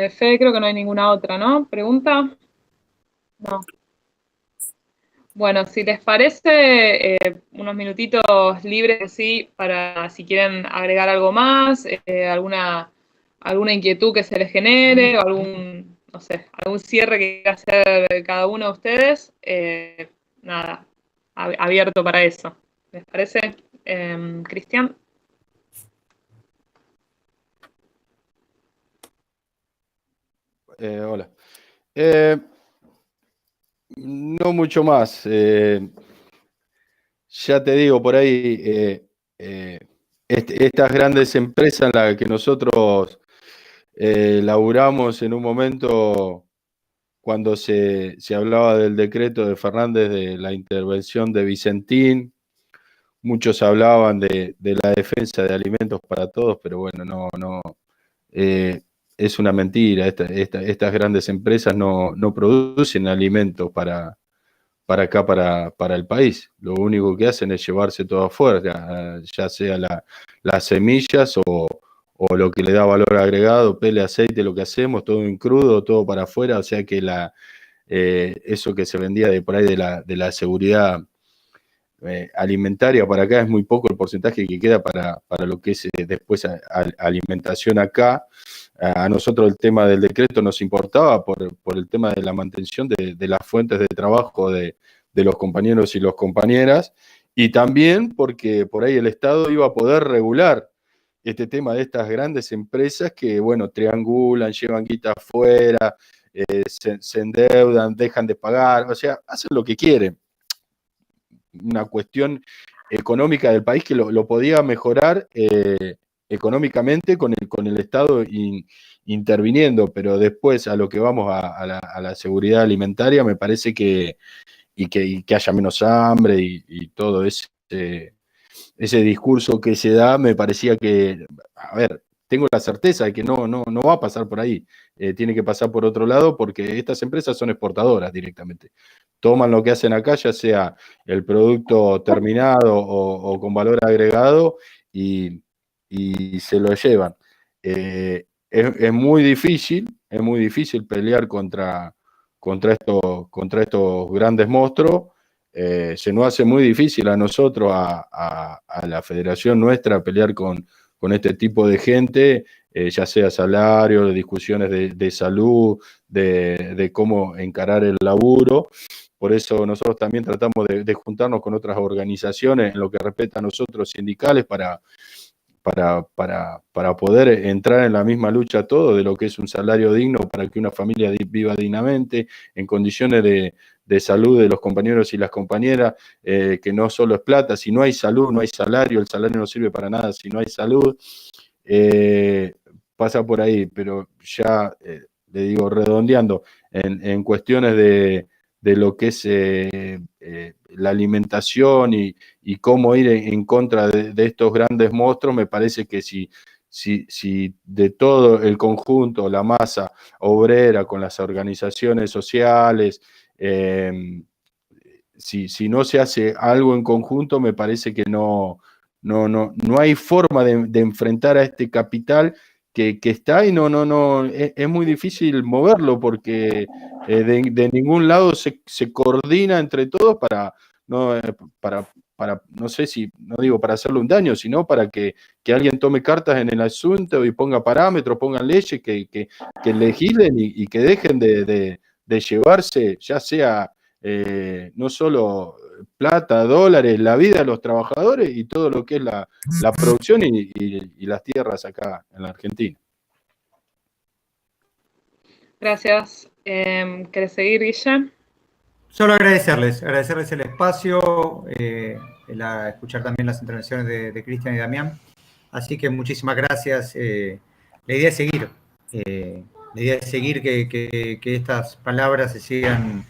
Fede, creo que no hay ninguna otra, ¿no? ¿Pregunta? No. Bueno, si les parece, unos minutitos libres, sí, para si quieren agregar algo más, alguna inquietud que se les genere, o no sé, algún cierre que quiera hacer cada uno de ustedes, nada, abierto para eso. ¿Les parece? Cristian. Hola. No mucho más. Ya te digo, por ahí, estas grandes empresas en las que nosotros laburamos en un momento, cuando se hablaba del decreto de Fernández de la intervención de Vicentín, muchos hablaban de la defensa de alimentos para todos, pero bueno, no. Es una mentira. Estas grandes empresas no producen alimentos para acá, para el país. Lo único que hacen es llevarse todo afuera, ya sea las semillas o lo que le da valor agregado, pele, aceite, lo que hacemos, todo en crudo, todo para afuera. O sea que eso que se vendía de por ahí de la seguridad alimentaria para acá, es muy poco el porcentaje que queda para lo que es después alimentación acá. A nosotros el tema del decreto nos importaba por el tema de la mantención de las fuentes de trabajo de los compañeros y las compañeras, y también porque por ahí el Estado iba a poder regular este tema de estas grandes empresas que, bueno, triangulan, llevan guita afuera, se endeudan, dejan de pagar, o sea, hacen lo que quieren. Una cuestión económica del país que lo podía mejorar económicamente con el Estado interviniendo, pero después a lo que vamos a la seguridad alimentaria, me parece que haya menos hambre y todo ese discurso que se da, me parecía que, a ver, tengo la certeza de que no va a pasar por ahí, tiene que pasar por otro lado porque estas empresas son exportadoras directamente. Toman lo que hacen acá, ya sea el producto terminado o con valor agregado, y se lo llevan. Es muy difícil pelear contra estos grandes monstruos. Se nos hace muy difícil a nosotros, a la federación nuestra, pelear con este tipo de gente, ya sea salario, discusiones de salud, de cómo encarar el laburo. Por eso nosotros también tratamos de juntarnos con otras organizaciones en lo que respecta a nosotros sindicales para poder entrar en la misma lucha todo de lo que es un salario digno para que una familia viva dignamente, en condiciones de salud de los compañeros y las compañeras, que no solo es plata, si no hay salud, no hay salario, el salario no sirve para nada si no hay salud, pasa por ahí, pero ya, le digo, redondeando, en cuestiones de lo que es la alimentación y cómo ir en contra de estos grandes monstruos, me parece que si de todo el conjunto, la masa obrera con las organizaciones sociales, si no se hace algo en conjunto, me parece que no hay forma de enfrentar a este capital que está y es muy difícil moverlo porque de ningún lado se coordina entre todos no, no sé si, no digo para hacerle un daño, sino para que alguien tome cartas en el asunto y ponga parámetros, pongan leyes que legislen y que dejen de llevarse, ya sea no solo plata, dólares, la vida de los trabajadores y todo lo que es la producción y las tierras acá en la Argentina. Gracias. ¿Querés seguir, Guille? Solo agradecerles el espacio, escuchar también las intervenciones de Cristian y Damián. Así que muchísimas gracias. La idea es seguir que estas palabras se sigan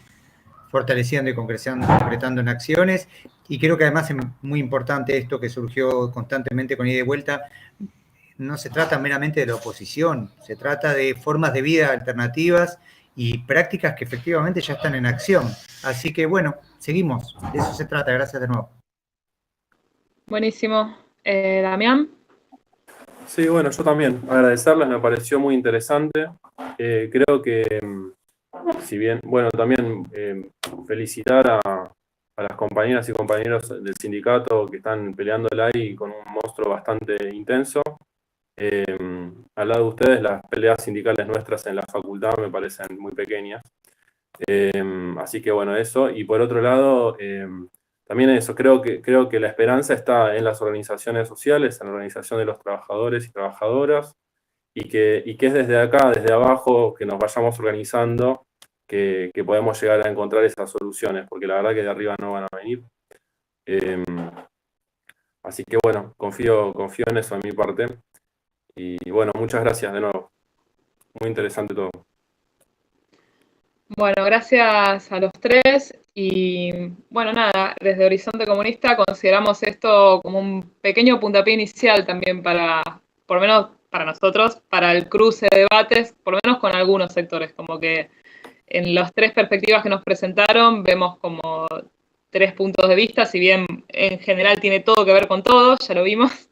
fortaleciendo y concretando en acciones. Y creo que además es muy importante esto que surgió constantemente con ida y vuelta. No se trata meramente de la oposición, se trata de formas de vida alternativas y prácticas que efectivamente ya están en acción. Así que bueno, seguimos. De eso se trata. Gracias de nuevo. Buenísimo. Damián. Sí, bueno, yo también agradecerles, me pareció muy interesante. Creo que, si bien, bueno, también felicitar a las compañeras y compañeros del sindicato que están peleándola ahí con un monstruo bastante intenso. Al lado de ustedes, las peleas sindicales nuestras en la facultad me parecen muy pequeñas. Así que bueno, eso. Y por otro lado, también eso, creo que la esperanza está en las organizaciones sociales, en la organización de los trabajadores y trabajadoras, y que es desde acá, desde abajo, que nos vayamos organizando, que podemos llegar a encontrar esas soluciones, porque la verdad que de arriba no van a venir. Así que bueno, confío en eso de mi parte. Y bueno, muchas gracias de nuevo. Muy interesante todo. Bueno, gracias a los tres y bueno, nada, desde Horizonte Comunista consideramos esto como un pequeño puntapié inicial también por lo menos para nosotros, para el cruce de debates, por lo menos con algunos sectores, como que en las tres perspectivas que nos presentaron vemos como tres puntos de vista, si bien en general tiene todo que ver con todo, ya lo vimos.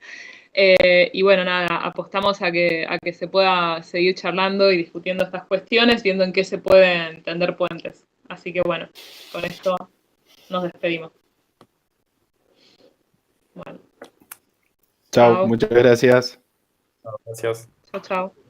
Y bueno, nada, apostamos a que se pueda seguir charlando y discutiendo estas cuestiones, viendo en qué se pueden tender puentes. Así que bueno, con esto nos despedimos. Bueno. Chao, muchas gracias. Gracias. Chao, chao.